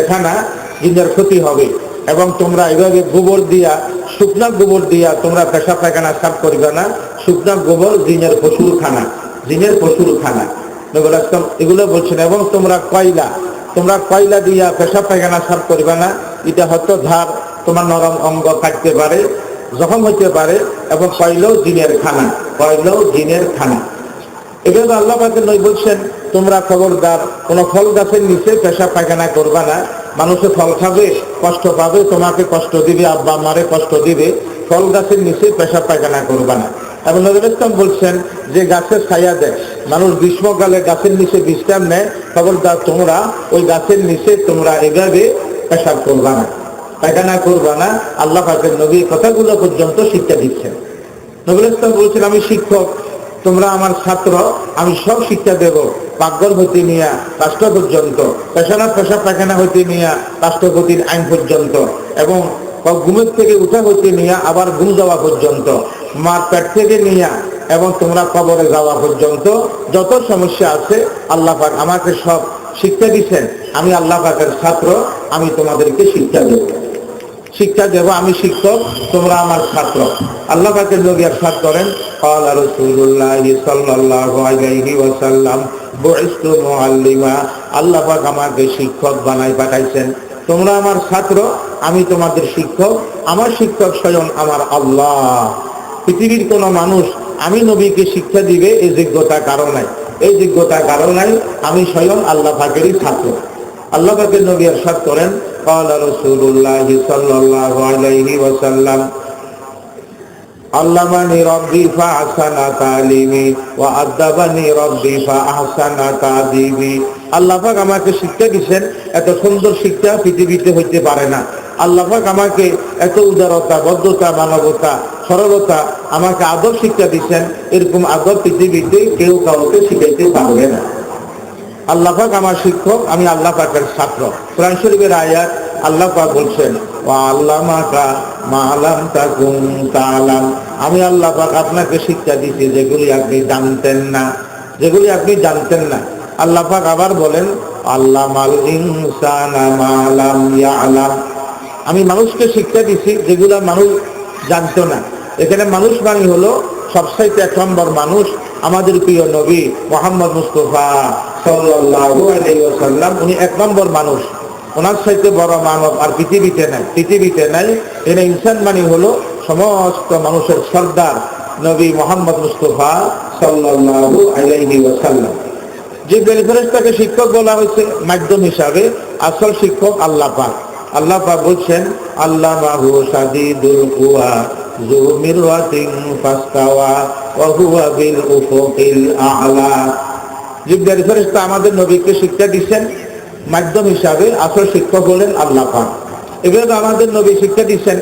খানা, জিনের ক্ষতি হবে। এবং তোমরা এভাবে গোবর দিয়া, শুকনা গোবর দিয়া তোমরা পেশাব পায়খানা সাফ করবে না, শুকনা গোবর জিনের পশুর খানা। নবী ইসলাম এগুলো বলছেন। এবং তোমরা কয়লা দিয়া পেশাব পায়খানা সাফ করবে না, এটা হয়তো ধার তোমার নরম অঙ্গ কাটতে পারে, জখম হইতে পারে, এবং কয়লাও জিনের খানা। এবার আল্লাহ পাকের নবী বলছেন, তোমরা খবরদার কোন ফল গাছের নিচে পেশাব পায়খানা করবা না। মানুষে ফল খাবে, কষ্ট পাবে, তোমাকে কষ্ট দিবে, আব্বা মারে কষ্ট দিবে, ফল গাছের নিচে পেশাব পায়খানা করবা না। এবং নবী ইসলাম বলছেন যে গাছের ছায়া দেয়, মানুষ গ্রীষ্মকালে গাছের নিচে বিশ্রাম নেয়, খবরদার তোমরা ওই গাছের নিচে তোমরা এভাবে পেশাব করবা না, পায়খানা করবা না। আল্লাহ পাকের নবী কথাগুলো পর্যন্ত শিক্ষা দিচ্ছেন। নবী ইসলাম বলছেন, আমি শিক্ষক, তোমরা আমার ছাত্র, আমি সব শিক্ষা দেব, পাকঘর হইতে নিয়ে রাষ্ট্র পর্যন্ত, পেশাব পায়খানা হইতে নিয়ে রাষ্ট্রপতির আইন পর্যন্ত, এবং ঘুমের থেকে উঠা হইতে নিয়ে আবার ঘুম যাওয়া পর্যন্ত, মার পেট থেকে নিয়ে এবং তোমরা কবরে যাওয়া পর্যন্ত যত সমস্যা আছে আল্লাহ পাক আমাকে সব শিক্ষা দিচ্ছেন। আমি আল্লাহ পাকের ছাত্র, আমি তোমাদেরকে শিক্ষা দেব, আমি শিক্ষক, তোমরা আমার ছাত্র। আল্লাহ পাকের নবী ইরশাদ করেন, ক্বালা রাসূলুল্লাহ সাল্লাল্লাহু আলাইহি ওয়াসাল্লাম বুইসতু মুআল্লিমা, আল্লাহ পাক আমাকে শিক্ষক বানাই পাঠাইছেন। তোমরা আমার ছাত্র, আমি তোমাদের শিক্ষক, আমার শিক্ষক স্বয়ং আমার আল্লাহ। পৃথিবীর কোন মানুষ আমি নবীকে শিক্ষা দিবে এই যোগ্যতা কারো নাই, এই যোগ্যতা কারো নাই, আমি স্বয়ং আল্লাহ পাকেরই ছাত্র। আল্লাহ পাকের নবী ইরশাদ করেন, ক্বালা রাসূলুল্লাহ সাল্লাল্লাহু আলাইহি ওয়াসাল্লাম আল্লামানি রাব্বি ফাহসানা তালিমি ওয়া আদাবানি রাব্বি ফাহসানা তাদিবি। আল্লাহ পাক আমাকে শিক্ষা দিয়েছেন, এত সুন্দর শিক্ষা পৃথিবীতে হইতে পারে না। আল্লাহ পাক আমাকে এত উদারতা, ভদ্রতা, মানবতা, সরলতা, আমাকে আদব শিক্ষা দিয়েছেন, এরকম আদব পৃথিবীতে কেউ কাউকে শিখাইতে পারবে না। আল্লাহ পাক আমার শিক্ষক, আমি আল্লাহ পাকের ছাত্র। কোরআন শরীফের আয়াত, আল্লাহ পাক বলছেন, ওয়া আল্লামাকা মা লাম তাকুন তাআলাম, আমি আল্লাহ পাক আপনাকে শিক্ষা দিয়েছি যেগুলি আপনি জানতেন না, যেগুলি আপনি জানতেন না। আল্লাহ পাক আবার বলেন, আল্লামাল ইনসানা মা লাম ইয়ালাম, আমি মানুষকে শিক্ষা দিয়েছি যেগুলো মানুষ জানতো না। এখানে মানুষ মানে হলো সবচাইতে এক নম্বর মানুষ আমাদের প্রিয় নবী মুহাম্মদ মুস্তাফা সাল্লাল্লাহু আলাইহি ওয়াসাল্লাম, উনি এক নম্বর মানুষ। ওনার চাইতে বড় মানব আর পৃথিবীতে নাই। এর ইনসান মানে হলো সমস্ত মানুষের সর্দার নবী মুহাম্মদ মুস্তাফা সাল্লাল্লাহু আলাইহি ওয়াসাল্লাম। জিবরাইল ফেরেশতাকে শিক্ষক বলা হয়েছে মাধ্যম হিসাবে, আসল শিক্ষক আল্লাহ পাক। আল্লাহ পাক বলছেন, আল্লামাহু শাদীদুল কুওয়া যু মিরওয়াতিন ফাস্তাওয়া ওয়া হুয়া বিল উফুকিল আ'লা। জিবরাইল ফেরেশতা আমাদের নবীকে শিক্ষা দিয়েছেন মাধ্যম হিসাবে, আসল শিক্ষক হলেন আল্লাহ পাক। এভাবে আমাদের নবী শিক্ষা দিয়েছেন,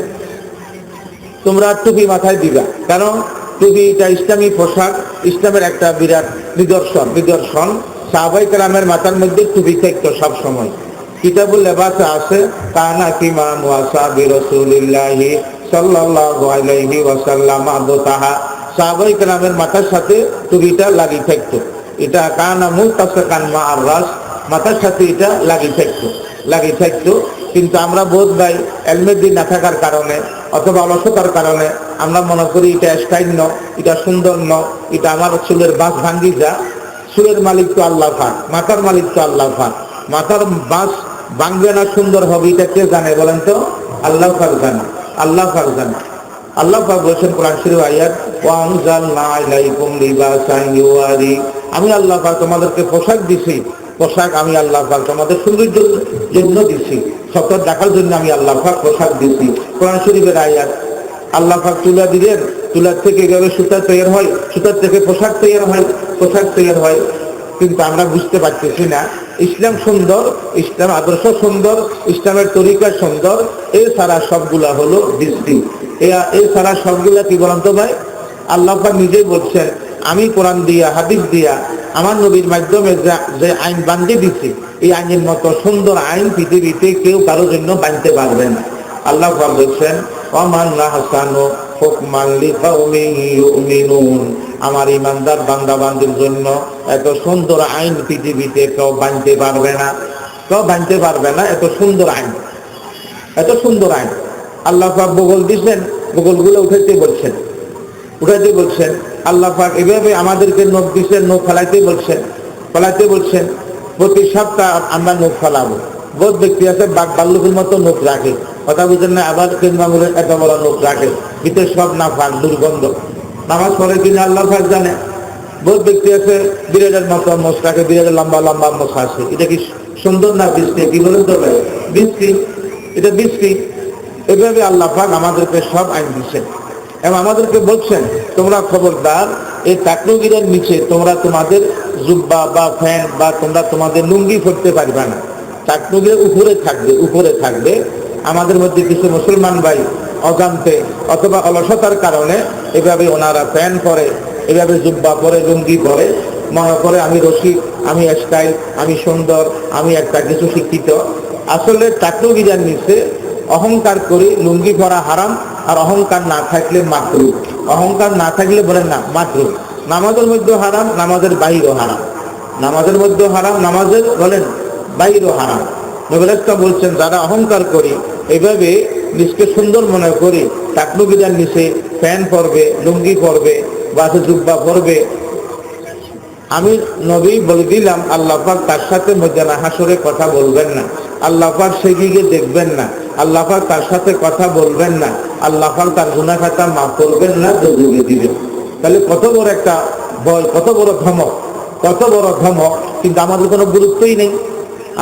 তোমরা টুপি মাথায় দিবা, কারণ টুপি এটা ইসলামী পোশাক, ইসলামের একটা বিরাট নিদর্শন। সাহাবায়ে কেরামের মাথার মধ্যে টুপি থাকতো সব সময়। কিতাবুল লিবাসে আছে, কানা কিমাম ওয়া সাহাবী রাসূলিল্লাহি সাল্লাল্লাহু আলাইহি ওয়াসাল্লাম আদতাহা, সাহাবায়ে কেরামের মাথার সাথে টুপিটা লাগিয়ে থাকতো। এটা কানা মুলতাসাকান মা আর রাস, মাথার সাথে এটা লাগিয়ে থাকতো। কিন্তু আমরা বোধ ভাই এলমের দিন না থাকার কারণে অথবা অলসতার কারণে আমরা মনে করি এটা স্টাইল ন, এটা সুন্দর ন, এটা আমার চুলের বাঁশ ভাঙ্গি যা। চুলের মালিক তো আল্লাহ পাক, মাথার মালিক তো আল্লাহ পাক। মাথার বাঁশ ভাঙবে না সুন্দর হবে এটা কে জানে বলেন তো? আল্লাহ পাক জানে, আল্লাহ পাক জানে। আল্লাহ পাক বলেছেন কোরআন শরীফ আয়াত, ওয়া আনজালনা আলাইকুম লিবাসান ইউয়ারি, আমি আল্লাহ পাক তোমাদেরকে পোশাক দিছি, পোশাক আমি আল্লাহ পাক তোমাদের সৌন্দর্যের জন্য দিছি, সত্য দেখার জন্য আমি আল্লাহ পাক পোশাক দিছি। কোরআন শরীফের আয়াত। আল্লাহ পাক তুলা দিলেন, তুলার থেকে এভাবে সুতা তৈরি হয়, সুতার থেকে পোশাক তৈরি হয়। কিন্তু আমরা বুঝতে পারতেছি না ইসলাম সুন্দর, ইসলাম আদর্শ সুন্দর, ইসলামের তরিকা সুন্দর, এই সারা সবগুলা হলো দৃষ্টি। এই সারা সবগুলা কি বলেন তো ভাই? আল্লাহ পাক নিজেই বলছেন, আমি কোরআন দিয়া, হাদিস দিয়া, আমার নবীর মাধ্যমে যে আইন বান্ধে দিচ্ছি, এই আইনের মতো সুন্দর আইন পৃথিবীতে কেউ কারোর জন্য বানতে পারবে না। আল্লাহ পাক বলছেন, ওয়ামান আহসানু হুকমান লিকাউমিন ইউমিনুন, আমার ইমানদার বান্দা বান্দির জন্য এত সুন্দর আইন পৃথিবীতে কেউ বানতে পারবে না, এত সুন্দর আইন। আল্লাহ পাক বগল দিচ্ছেন, বগলগুলো উঠাইতে বলছেন। আল্লাহ পাক এভাবে আমাদেরকে নখ দিচ্ছেন, নখ ফেলাইতে বলছেন। প্রতি সপ্তাহ আমরা নখ ফেলাবো। বহুত ব্যক্তি আছে বাঘ ভাল্লুকের মতো নখ রাখে, কথা বুঝেন না, আবার কেন্দ্রাঙ্গুলের এত বড় নখ রাখে, ভিতরে সব না ফাঁক, দুর্গন্ধ। নামাজ পড়ে কিনা আল্লাহ পাক জানে। বহুত ব্যক্তি আছে বিরাটের মতো মোষ রাখে, বিরাটের লম্বা লম্বা মোষ আছে, এটা কি সুন্দর না বিশ্রী? কি বলেন তো ভাই? বিশ্রী, এটা বিশ্রী। এভাবে আল্লাহ পাক আমাদেরকে সব আইন দিচ্ছেন এবং আমাদেরকে বলছেন তোমরা খবরদার এই টাকনুগিরের নিচে তোমরা তোমাদের জুব্বা বা ফ্যান বা তোমরা তোমাদের লুঙ্গি পরতে পারবে না। টাকনুগিরের উপরে থাকবে, উপরে থাকবে। আমাদের মধ্যে কিছু মুসলমান ভাই অজান্তে অথবা অলসতার কারণে এভাবে ওনারা প্যান্ট পরে, এভাবে জুব্বা পরে, লুঙ্গি পরে, মনে করে আমি রসিক, আমি স্টাইল, আমি সুন্দর, আমি একটা কিছু শিক্ষিত। আসলে টাকনুগিরার নিচে অহংকার করে লুঙ্গি পরা হারাম, আর অহংকার না থাকলে মাকরু। অহংকার না থাকলে বলেন না মাকরু। নামাজের মধ্যে হারাম, নামাজের বাহিরও হারাম। নামাজের মধ্যে হারাম, নামাজের বলেন বাহিরও হারাম। নবী ইসলাম বলছেন যারা অহংকার করি, এভাবে নিজকে সুন্দর মনে করি, টাকনুগিরার নিচে প্যান্ট পরবে, লুঙ্গি পরবে বা জুব্বা পরবে, আমি নবী বলে দিলাম আল্লাহ পাক তার সাথে ময়দানে হাসরে কথা বলবেন না। আল্লাহ পাক সেদিকে দেখবেন না। আল্লাহ পাক তার সাথে কথা বলবেন না। আল্লাহ পাক তার গুনাহ খাতা মাফ করবেন না, দোজখে দিবেন। তাহলে কত বড় একটা ভয়, কত বড় ধমক, কত বড় ধমক! কিন্তু আমাদের কোনো গুরুত্বই নেই,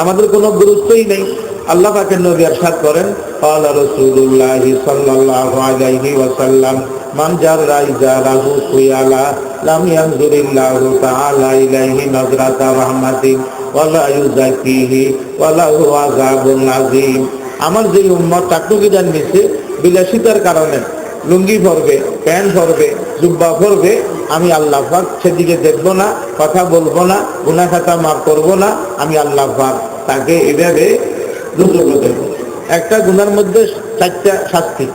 আমাদের কোনো গুরুত্বই নেই। আল্লাহ পাকের নবী ইরশাদ করেন, ক্বালা রাসূলুল্লাহ সাল্লাল্লাহু আলাইহি ওয়াসাল্লাম, মান জাররা ইজারাহু খুয়ালা লাম ইয়ানজুরিল্লাহু তাআলা ইলাইহি নাজরাতা রাহমাতিন ওয়া লা ইউযাক্কিহি ওয়া লাহু আযাবুন আযীম। আমার যে উম্মত টাকনুগিরার নিচে বিলাসিতার কারণে লুঙ্গি পরবে, প্যান্ট পরবে, জুব্বা পরবে, আমি আল্লাহ পাক সেদিকে দেখবো না, কথা বলবো না, গুনাহ খাতা মাফ করবো না। আমি আল্লাহ পাক তাকে এভাবে দোজখে দেব। একটা গুনার মধ্যে 4টা শাস্তি।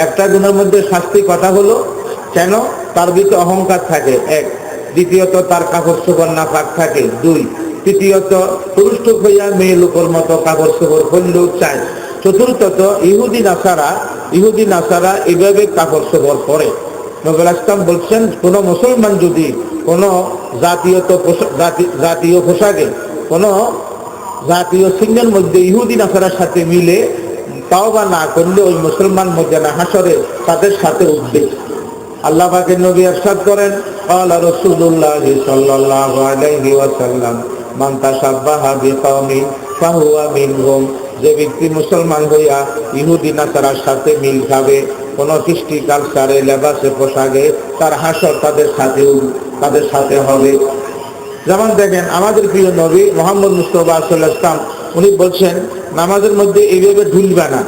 একটা গুনার মধ্যে শাস্তি কথা হলো কেন? তার ভিতরে অহংকার থাকে, 1। দ্বিতীয়ত তার কাপড় চোপড় নাপাক থাকে, 2। তৃতীয়ত পুরুষ হইয়া মেয়ে লোকের মতো কাপড় চোপড় পরলেও চায়। চতুর্থত ইহুদি নাসারা এভাবে কাপড় চোপড় পরে। নবী ইসলাম বলছেন কোন মুসলমান যদি কোন জাতীয় পোশাকে, কোন জাতীয় চিহ্নের মধ্যে ইহুদি নাসারার সাথে মিলে তাওবা না করলে ওই মুসলমান ময়দানে হাসরে তাদের সাথে উঠবে। আল্লাহ পাকের নবী ইরশাদ করেন, ক্বালা রাসূলুল্লাহ সাল্লাল্লাহু আলাইহি ওয়াসাল্লাম, মান তাশাব্বাহা বিকওমিন ফাহুয়া মিনহুম। যে ব্যক্তি মুসলমান হইয়া ইহুদি নাসারার সাথে মিল খাবে, কোন কৃষ্টি কালচারে, লেবাসে, পোশাকে, তার হাসর তাদের সাথে হবে। যেমন দেখেন আমাদের প্রিয় নবী মুহাম্মদ মুস্তাফা সাল্লাল্লাহু আলাইহি ওয়াসাল্লাম, উনি বলছেন নামাজের মধ্যে এইভাবে ঢুলবে না।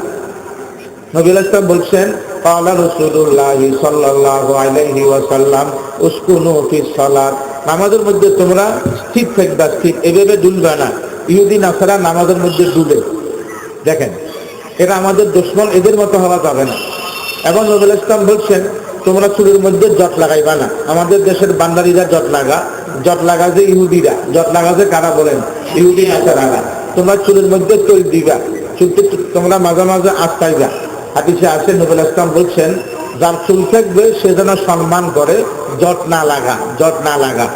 নবী ইসলাম বলছেন, ক্বালা রাসূলুল্লাহ সাল্লাল্লাহু আলাইহি ওয়াসাল্লাম, উসকুনু ফিস সালাত। নামাজের মধ্যে তোমরা স্থির থাকবা, স্থির, এভাবে ঢুলবে না। ইহুদি নাসারা নামাজের মধ্যে ডুবে। দেখেন এরা আমাদের দুশমন, এদের মতো হওয়া যাবে না। এবং নবী ইসলাম বলছেন তোমরা চুলের মধ্যে জট লাগাইবা না। আমাদের দেশের বান্দারিরা জট লাগা যে ইহুদিরা, জট লাগা যে কারা বলেন? ইহুদি নাসারারা। তোমরা চুলের মধ্যে তৈল দিবা, চুলকে তোমরা মাঝে মাঝে আঁচকাইবা। হাদিসে আছে নবী ইসলাম বলছেন যার চুল থাকবে সে যেন সম্মান করে, জট না লাগা,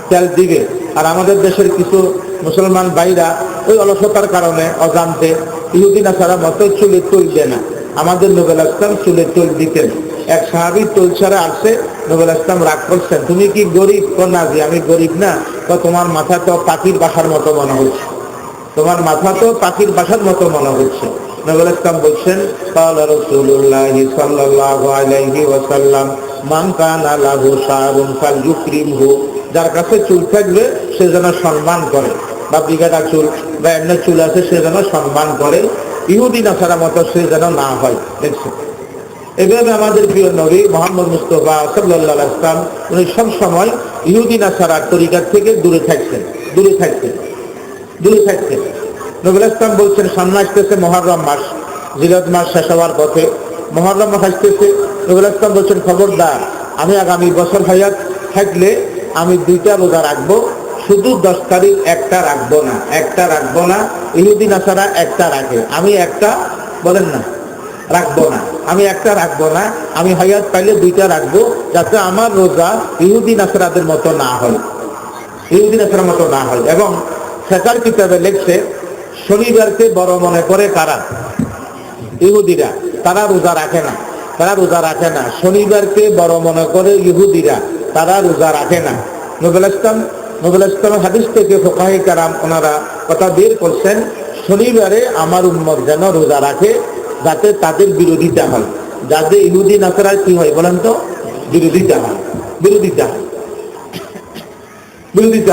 তেল দিবে। আর আমাদের দেশের কিছু মুসলমান ভাইরা ওই অলসতার কারণে অজান্তে ইহুদি নাসারা মতো চুলে তৈল দেয় না। আমাদের নবী ইসলাম চুলে তৈল দিতেন। এক সাহাবী তৈল ছাড়া আসছে, নবী ইসলাম রাগ করছেন, তুমি কি গরিব? না জি আমি গরিব না। তো তোমার মাথা তো পাখির বাসার মতো মনে হচ্ছে, তোমার মাথা তো পাখির বাসার মতো মনে হচ্ছে। নবী ইসলাম বলছেন, ক্বালা রাসূলুল্লাহ সাল্লাল্লাহু আলাইহি ওয়াসাল্লাম, মান কানা লাহু শারুন ফালইউকরিমহু। যার কাছে চুল থাকবে সে যেন সম্মান করে, বা বিঘাটা চুল বা এমনি চুল আছে সে যেন সম্মান করে, ইহুদি নাসারা মতো সে যেন না হয়। দেখছেন এভাবে আমাদের প্রিয় নবী মুহাম্মদ মুস্তাফা সাল্লাল্লাহু আলাইহি ওয়াসাল্লাম উনি সব সময় ইহুদি নাসারার তরিকা থেকে দূরে থাকতেন। নবী ইসলাম বলছেন সামনে আসতেছে মুহররম মাস, জিলহজ মাস শেষ হওয়ার পথে, মুহররম মাস আসতেছে। নবী ইসলাম বলছেন খবরদার, আমি আগামী বছর হায়াত থাকলে আমি 2টা রোজা রাখবো, শুধু 10 তারিখ একটা রাখবো না। ইহুদি নাসারা একটা রাখে, আমি একটা বলেন না রাখবো না, আমি একটা রাখবো না। আমি হায়াত পাইলে 2টা রাখবো, যাতে আমার রোজা ইহুদি নাসারাদের মতো না হয়, এবং ফিকহের কিতাবে লেখছে শনিবারকে বড় মনে করে কারা? ইহুদিরা। তারা রোজা রাখে না। শনিবারকে বড় মনে করে ইহুদিরা, তারা রোজা রাখে না। নবুল ইসলামের হাদিস থেকে ফুকাহে কেরাম ওনারা কথা বের করছেন, শনিবারে আমার উম্মত যেন রোজা রাখে, যাতে তাদের বিরোধিতা হয়, যাতে ইহুদি নাসারার কি হয় বলেন তো, বিরোধিতা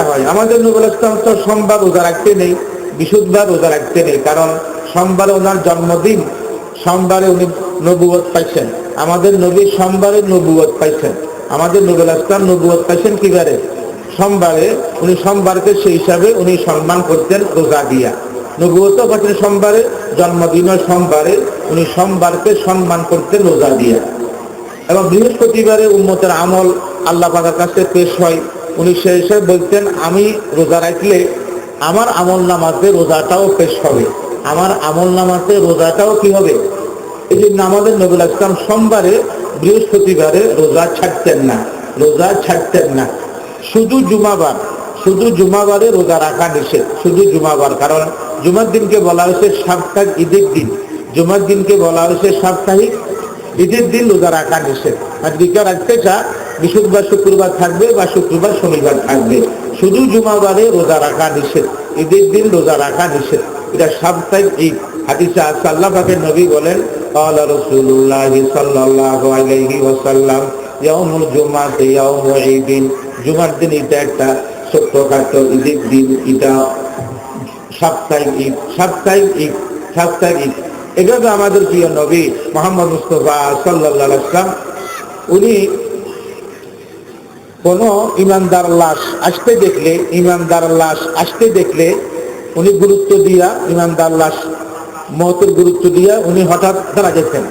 হয়। আমাদের নবুল ইসলাম তো সোমবার রোজা রাখতে নেই, বিশুদ্ধবার রোজা রাখতে নেই, কারণ সোমবারে ওনার জন্মদিন, সোমবারে উনি নবুয়ত পাইছেন। আমাদের নবী সোমবারে নবুয়ত পাইছেন। আমাদের নবুল ইসলাম নবুয়ত পাইছেন কিবারে? সোমবারে। উনি সোমবারকে সেই হিসাবে উনি সম্মান করতেন রোজা দিয়া। নবুয়ত পাইছেন সোমবারে, জন্মদিনও সোমবারে, উনি সোমবারকে সম্মান করতেন রোজা দিয়া। এবং বৃহস্পতিবারে উম্মতের আমল আল্লাহ পাকের কাছে পেশ হয়, উনি সেই হিসাবে বলতেন আমি রোজা রাখলে আমার আমল নামাতে রোজাটাও পেশ হবে, আমার আমল নামাতে রোজাটাও কি হবে। এই জন্য আমাদের নবুল ইসলাম সোমবারে বৃহস্পতিবারে রোজা ছাড়তেন না। শুধু জুমাবারে রোজা রাখা নিষেধ, শুধু জুমাবার। কারণ জুমার দিনকে বলা হয়েছে সাপ্তাহিক ঈদের দিন, জুমার দিনকে বলা হয়েছে সাপ্তাহিক ঈদের দিন রোজা রাখা নিষেধ। আর দিকে রাখতে চা বৃহস্পতিবার শুক্রবার থাকবে বা শুক্রবার শনিবার থাকবে, শুধু জুমাবারে রোজা রাখা নিষেধ, ঈদের দিন রোজা রাখা নিষেধ। এটা সাপ্তাহিক ঈদ। হাদিসে আছে আল্লাহ পাকের নবী বলেন, ক্বালা রাসূলুল্লাহ সাল্লাল্লাহু আলাইহি ওয়াসাল্লাম, ইয়াউমুল জুমআতি ইয়াউমু ঈদিন। জুমার দিন এটা একটা ছোট্টখাটো ঈদের দিন, এটা সাপ্তাহিক ঈদ। এভাবে আমাদের প্রিয় নবী মুহাম্মদ মুস্তাফা সাল্লাল্লাহু আলাইহি ওয়াসাল্লাম উনি কোন ইমানদার লাশ আসতে দেখলে উনি গুরুত্ব দিয়া, ইমানদার লাশ মওতের গুরুত্ব দিয়া উনি হঠাৎ দাঁড়া যেতেন।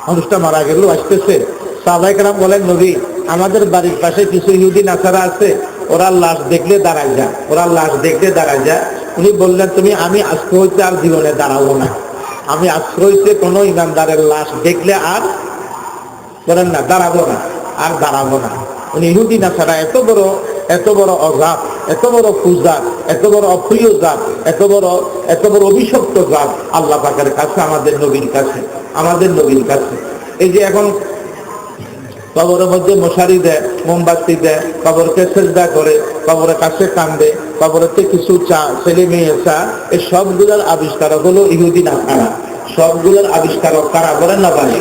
মানুষটা মারা গেল, আসতেছে। সাহাবায়ে কেরাম বলেন, নবী আমাদের বাড়ির পাশে কিছু ইহুদি নাসারা আছে, ওরা লাশ দেখলে দাঁড়ায় যায়। উনি বললেন, আমি আজকে হইতে আর জীবনে দাঁড়াবো না, আমি আজকে হইতে কোনো ইমানদারের লাশ দেখলে আর বলেন না দাঁড়াবো না। উনি ইহুদি নাসারা এত বড় অজাত, এত বড় কুজাত, এত বড় অপ্রিয় জাত, এত বড় অভিশপ্ত জাত আল্লাহ পাকের কাছে, আমাদের নবীর কাছে। এই যে এখন কবরের মধ্যে মশারি দেয়, মোমবাতি দেয়, কবরকে সেজদা করে, কবরের কাছে কান্দে, কবরেতে কিছু চা, ছেলে মেয়ে চা, এই সবগুলোর আবিষ্কারক হলো ইহুদি নাসারা। সবগুলোর আবিষ্কারক কারা বলেন না ভাই?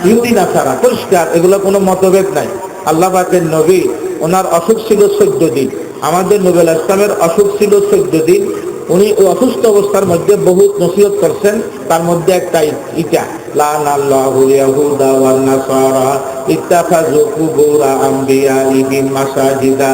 ইহুদি নাসারা। পরিষ্কার, এগুলো কোনো মতভেদ নাই। আল্লাহ পাকের নবী ওনার অসুখ ছিল 14 দিন, আমাদের নবী আলাইহিস সালামের অসুখ ছিল 14 দিন। উনি ওই অসুস্থ অবস্থার মধ্যে বহুত নসিহত করছেন, তার মধ্যে একটা ইটা, লানাল্লাহু ইয়াহুদা ওয়ান নাসারা ইত্তাখাযু কুবুর আমবিয়াইহিম মাসাজিদা।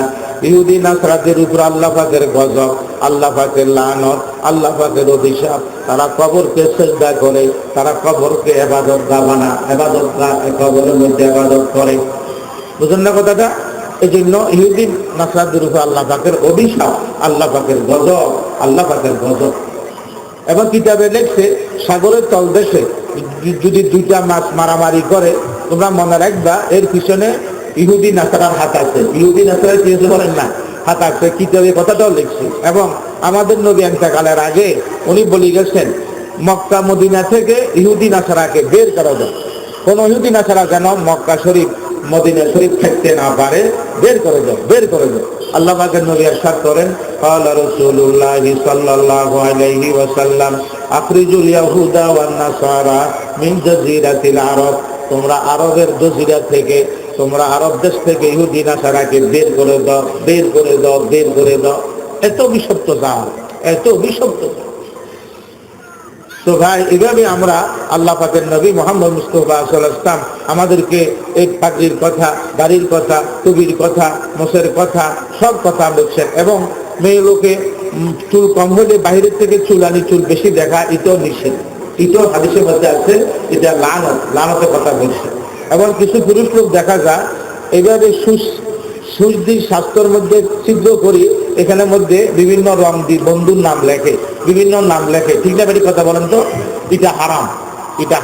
ইহুদি নাসারাদের উপর আল্লাহ পাকের গজব, আল্লাহ পাকের লানত, আল্লাহ পাকের অভিশাপ। তারা কবরকে সিজদা করে, তারা কবরকে ইবাদতগাহ বানায়, কবরের মধ্যে ইবাদত করে। বুঝেন না কথাটা? এই জন্য ইহুদি নাসারাদের উপর আল্লাহ পাকের অভিশাপ, আল্লাহ পাকের গজব। এবং কিতাবে লেখছে, সাগরের তলদেশে যদি দুইটা মাছ মারামারি করে, তোমরা মনে রাখবা এর পিছনে ইহুদি নাসারার হাত আছে। ইহুদি নাসারার কি বলেন না, হাত আছে। কিতাবে কথাটাও লিখছে। এবং আমাদের নবী ইন্তেকালের আগে উনি বলে গেছেন, মক্কা মদিনা থেকে ইহুদি নাসারাকে বের করে দাও, কোন ইহুদি নাসারা যেন মক্কা শরীফ মদিনা শরীফ থাকতে না পারে, বের করে দাও। আল্লাহ পাকের নবী ইরশাদ করেন, ক্বালা রাসূলুল্লাহ সাল্লাল্লাহু আলাইহি ওয়াসাল্লাম, আখরিজুল ইয়াহুদা ওয়ান নাসারা মিন জাজিরাতিল আরব। তোমরা আরবের জজিরা থেকে, তোমরা আরব দেশ থেকে ইহুদি নাসারাকে বের করে দাও। এত অভিশপ্ত জাত। তো ভাই, এভাবে আমরা আল্লাহ পাকের নবী মুহাম্মদ মুস্তাফা সাল্লাল্লাহু আলাইহি ওয়াসাল্লাম আমাদেরকে এই পাগড়ির কথা, দাড়ির কথা, টুপির কথা, মোছের কথা, সব কথা বলছেন। এবং মেয়ে লোকে চুল কম হলে বাইরের থেকে চুল বেশি দেখা, এটাও নিষেধ। এটাও হাদিসের মধ্যে আছে, এটা লানতের কথা বলছে। এবং কিছু পুরুষ লোক দেখা যায় এইভাবে সুচ স্বাস্থ্যের মধ্যে ছিদ্র করি, এখানের মধ্যে বিভিন্ন রং দিয়ে বন্ধুর নাম লেখে, বিভিন্ন নাম লেখে। ঠিক না বেটি কথা বলেন তো? এটা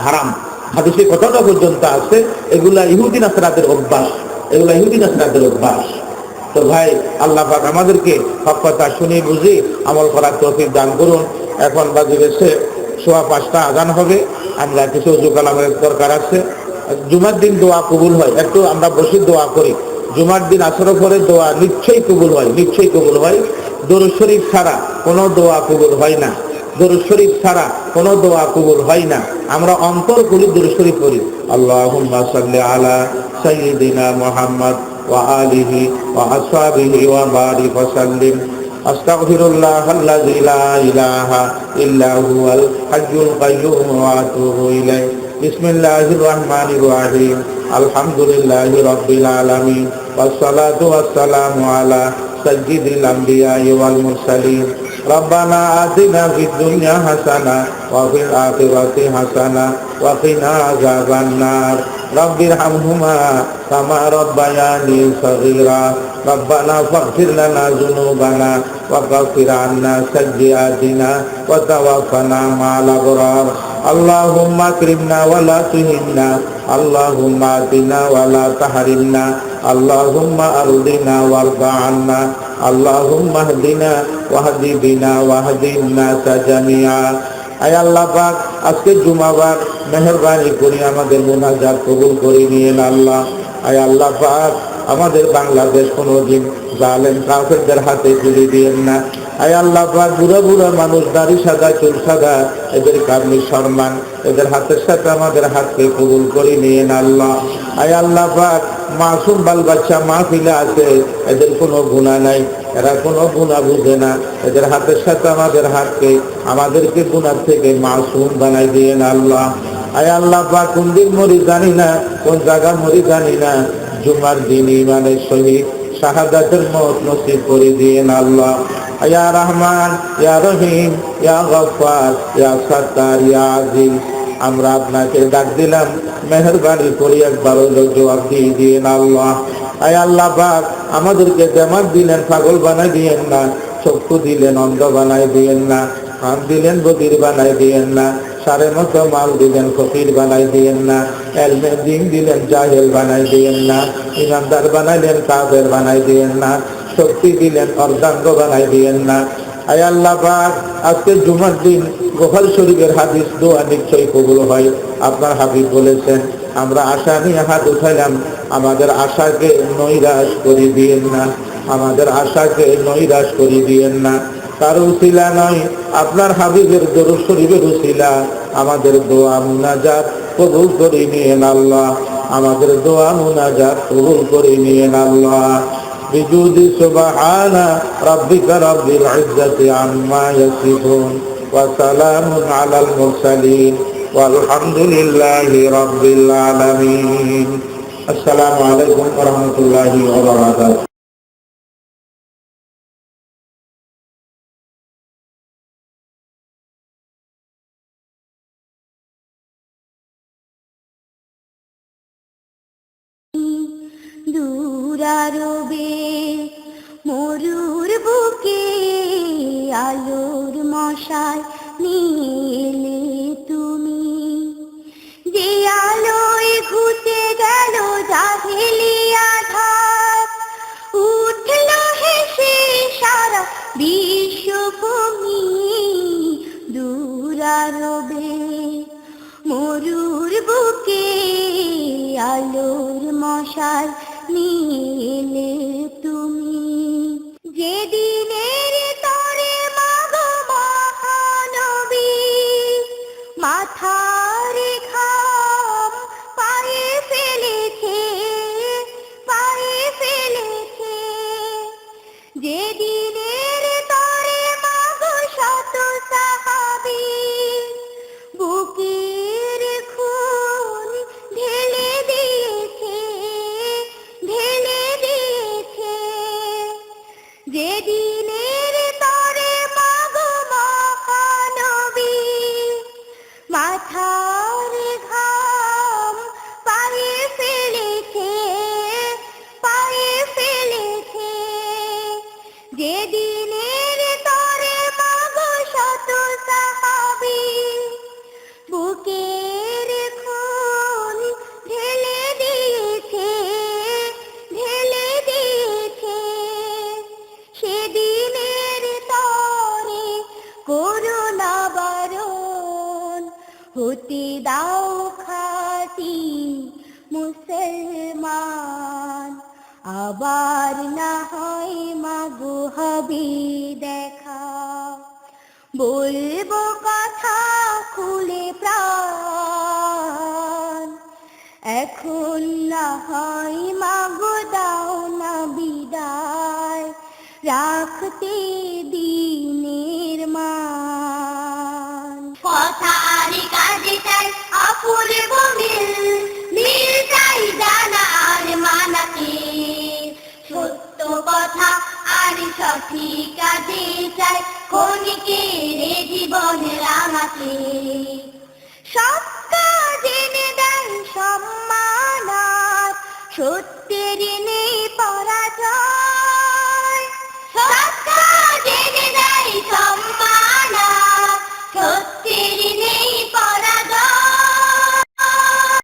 হারাম। হাদিসের কথাটা পর্যন্ত আছে। এগুলা ইহুদি নাসারাদের অভ্যাস। তো ভাই, আল্লাহ পাক আমাদেরকে হক কথা শুনে বুঝি আমল করার তৌফিক দান করুন। এখন বাজে গেছে 5:15 আজান হবে। আমরা কিছু ওযু কালামের দরকার আছে। জুমার দিন দোয়া কবুল হয়, একটু আমরা বসে দোয়া করি। জুমার দিন আসরের পরে দোয়া নিশ্চয়ই কবুল হয়, নিশ্চয়ই কবুল হয়। দরুদ শরীফ ছাড়া কোনো দোয়া কবুল হয় না, দরুদ শরীফ ছাড়া কোনো দোয়া কবুল হয় না। আমরা অন্তর করি দরুদ শরীফ পড়ি, আল্লাহুম্মা সাল্লি আলা সাইয়্যিদিনা মুহাম্মদ ওয়া আলিহি ওয়া আসহাবিহি ওয়া বারিক ওয়া সাল্লিম। আস্তাগফিরুল্লাহাল্লাযী লা ইলাহা ইল্লা হুয়াল হাইয়ুল কাইয়্যুম ওয়া আতুবু ইলাইহি। বিসমিল্লাহির রহমানির রহিম। আলহামদুলিল্লাহি রাব্বিল আলামিন ওয়াস সালাতু ওয়াস সালামু আলা সাইয়্যিদিল আমবিয়াই ওয়াল মুরসালিন। রব্বানা আতিনা ফিদ দুনিয়া হাসানা ওয়া ফিল আখিরাতি হাসানা ওয়া কিনা আযাবান নার। রব্বিরহামহুমা কামা রাব্বায়ানি সাগীরা। রব্বানা ফাগফির লানা যুনুবানা ওয়া কাফির আন্না সাইয়্যাতিনা ওয়া তাওয়াফানা মা'আল আবরার। আল্লাহুম্মা আকরিমনা ওয়া লা তুহিন্না, আল্লাহুম্মা আতিনা ওয়া লা তাহরিমনা, আল্লাহুম্মা আরদিনা ওয়ারদা আন্না, আল্লাহুম্মা হদিনা ওয়াহদি বিনা ওয়াহদিন নাস জামিআ। আয় আল্লাহ পাক, আজকে জুমাবার মেহেরবানি করে আমাদের মুনাজাত কবুল করে নিয়েন আল্লাহ। আয় আল্লাহ পাক, আমাদের বাংলাদেশ কোনোদিন জালেম কাফেরদের হাতে তুলে দিয়েন না। আয় আল্লাহ পাক, বুড়া বুড়া মানুষ, দাড়ি সাদা চুল সাদা, এদের কামনি সম্মান, এদের হাতের সাথে আমাদের হাতকে কবুল করে নিয়েন আল্লাহ। আয় আল্লাহ পাক, মাসুম বাল বাচ্চা মাহফিলে আছে, এদের কোনো গুনাহ নাই, এরা কোনো গুনাহ বুঝে না, এদের হাতের সাথে আমাদের হাতকে, আমাদেরকে গুনাহ থেকে মাসুম বানাই দিয়েন আল্লাহ। আয় আল্লাহ পাক, কোন দিন মরি জানি না, কোন জায়গা মরি জানি না, জুমার দিন ইমানের সহিত শাহাদাতের মওত নসিব করে দিয়েন আল্লাহ। ইয়া রহমান, ইয়া রহিম, ইয়া গফফার, ইয়া সাত্তার, ইয়া আজিজ, আমরা আপনাকে ডাক দিলাম, মেহেরবানি করে একবার জবাব দিয়ে দিয়েন আল্লাহ। আয় আল্লাহ পাক, আমাদেরকে দেমাগ দিলেন পাগল বানাই দিয়েন না, চক্ষু দিলেন অন্ধ বানাই দিয়েন না, কান দিলেন বধির বানাই দিয়েন না, সারে মতো মাল দিলেন ফকির বানাই দিয়েন না, এলমে দিন দিলেন জাহেল বানাই দিয়েন না, ইমানদার বানাইলেন কাফের বানাই দিয়েন না, শক্তি দিলেন অর্ধাঙ্গ বানাই দিয়েন না। আয় আল্লাহ পাক, আজকে জুমার দিন বুখারী শরীফের হাদিস, দোয়া নিশ্চয়ই কবুল হয়। আপনার হাবিব বলেছেন, আমরা আশা নিয়ে হাত উঠাইলাম, আমাদের আশাকে নৈরাশ করে দিয়েন না, আমাদের আশাকে নৈরাশ করে দিয়েন না। তার উসিলা নয়, আপনার হাবিবের দরুদ শরীফের উসিলা আমাদের দোয়া মুনাজাত কবুল করে নিয়েন আল্লাহ, আমাদের দোয়া মুনাজাত কবুল করে নিয়েন আল্লাহ। বিজুদি সুবহানা রাব্বিকা রাব্বিল ইজ্জাতি আম্মা ইয়াসিফুন ওয়া সালামুন আলাল মুরসালিন ওয়ালহামদুলিল্লাহি রাব্বিল আলামিন। আসসালামু আলাইকুম ওয়া রাহমাতুল্লাহি ওয়া বারাকাতুহু। দূরারবে মরুর বুকে আলোর মশাল নিলে তুমি, যে আলোয় ঘুচে গেল জাহেলিয়া ধার, উঠল হেসে সারা বিশ্বভূমি। দূরারবে মরুর বুকে আলোর মশাল নিলে তুমি, যেদিনের তরে মাগো মহানবী মাথার ঘাম পায়ে ফেলেছে, পায়ে ফেলেছে, যেদিনের তরে মাগো শত সাহাবী বুকের খুন ঢেলে দিয়েছে, ঢেলে দিয়েছে, যেদিনের তরে মাগো মহানবী মাথার ঘাম পায়ে ফেলেছে, পায়ে ফেলেছে, যেদিনের তরে মাগো শত সাহাবী বুকের খুন ঢেলে দিয়েছে, ঢেলে দিয়েছে, সেদিনের তরে করুণা বারণ হতে দাও খাঁটি মুসলমান। আবার না হয় মাগো হবে দেখা, বলবো কথা খুলে প্রাণ, এখন না হয় মাগো দাও না বিদায়, রাখতে দিনের মান। কথার কাজে চাই অপূর্ব মিল, মিল চাই জানার মানাকে, সত্য কথা আর সঠিক কাজে চাই ক্ষণিকের জীবন রাঙাতে। সব কাজ এনে দেয় সম্মান, আর সত্যের নেই পরাজয়।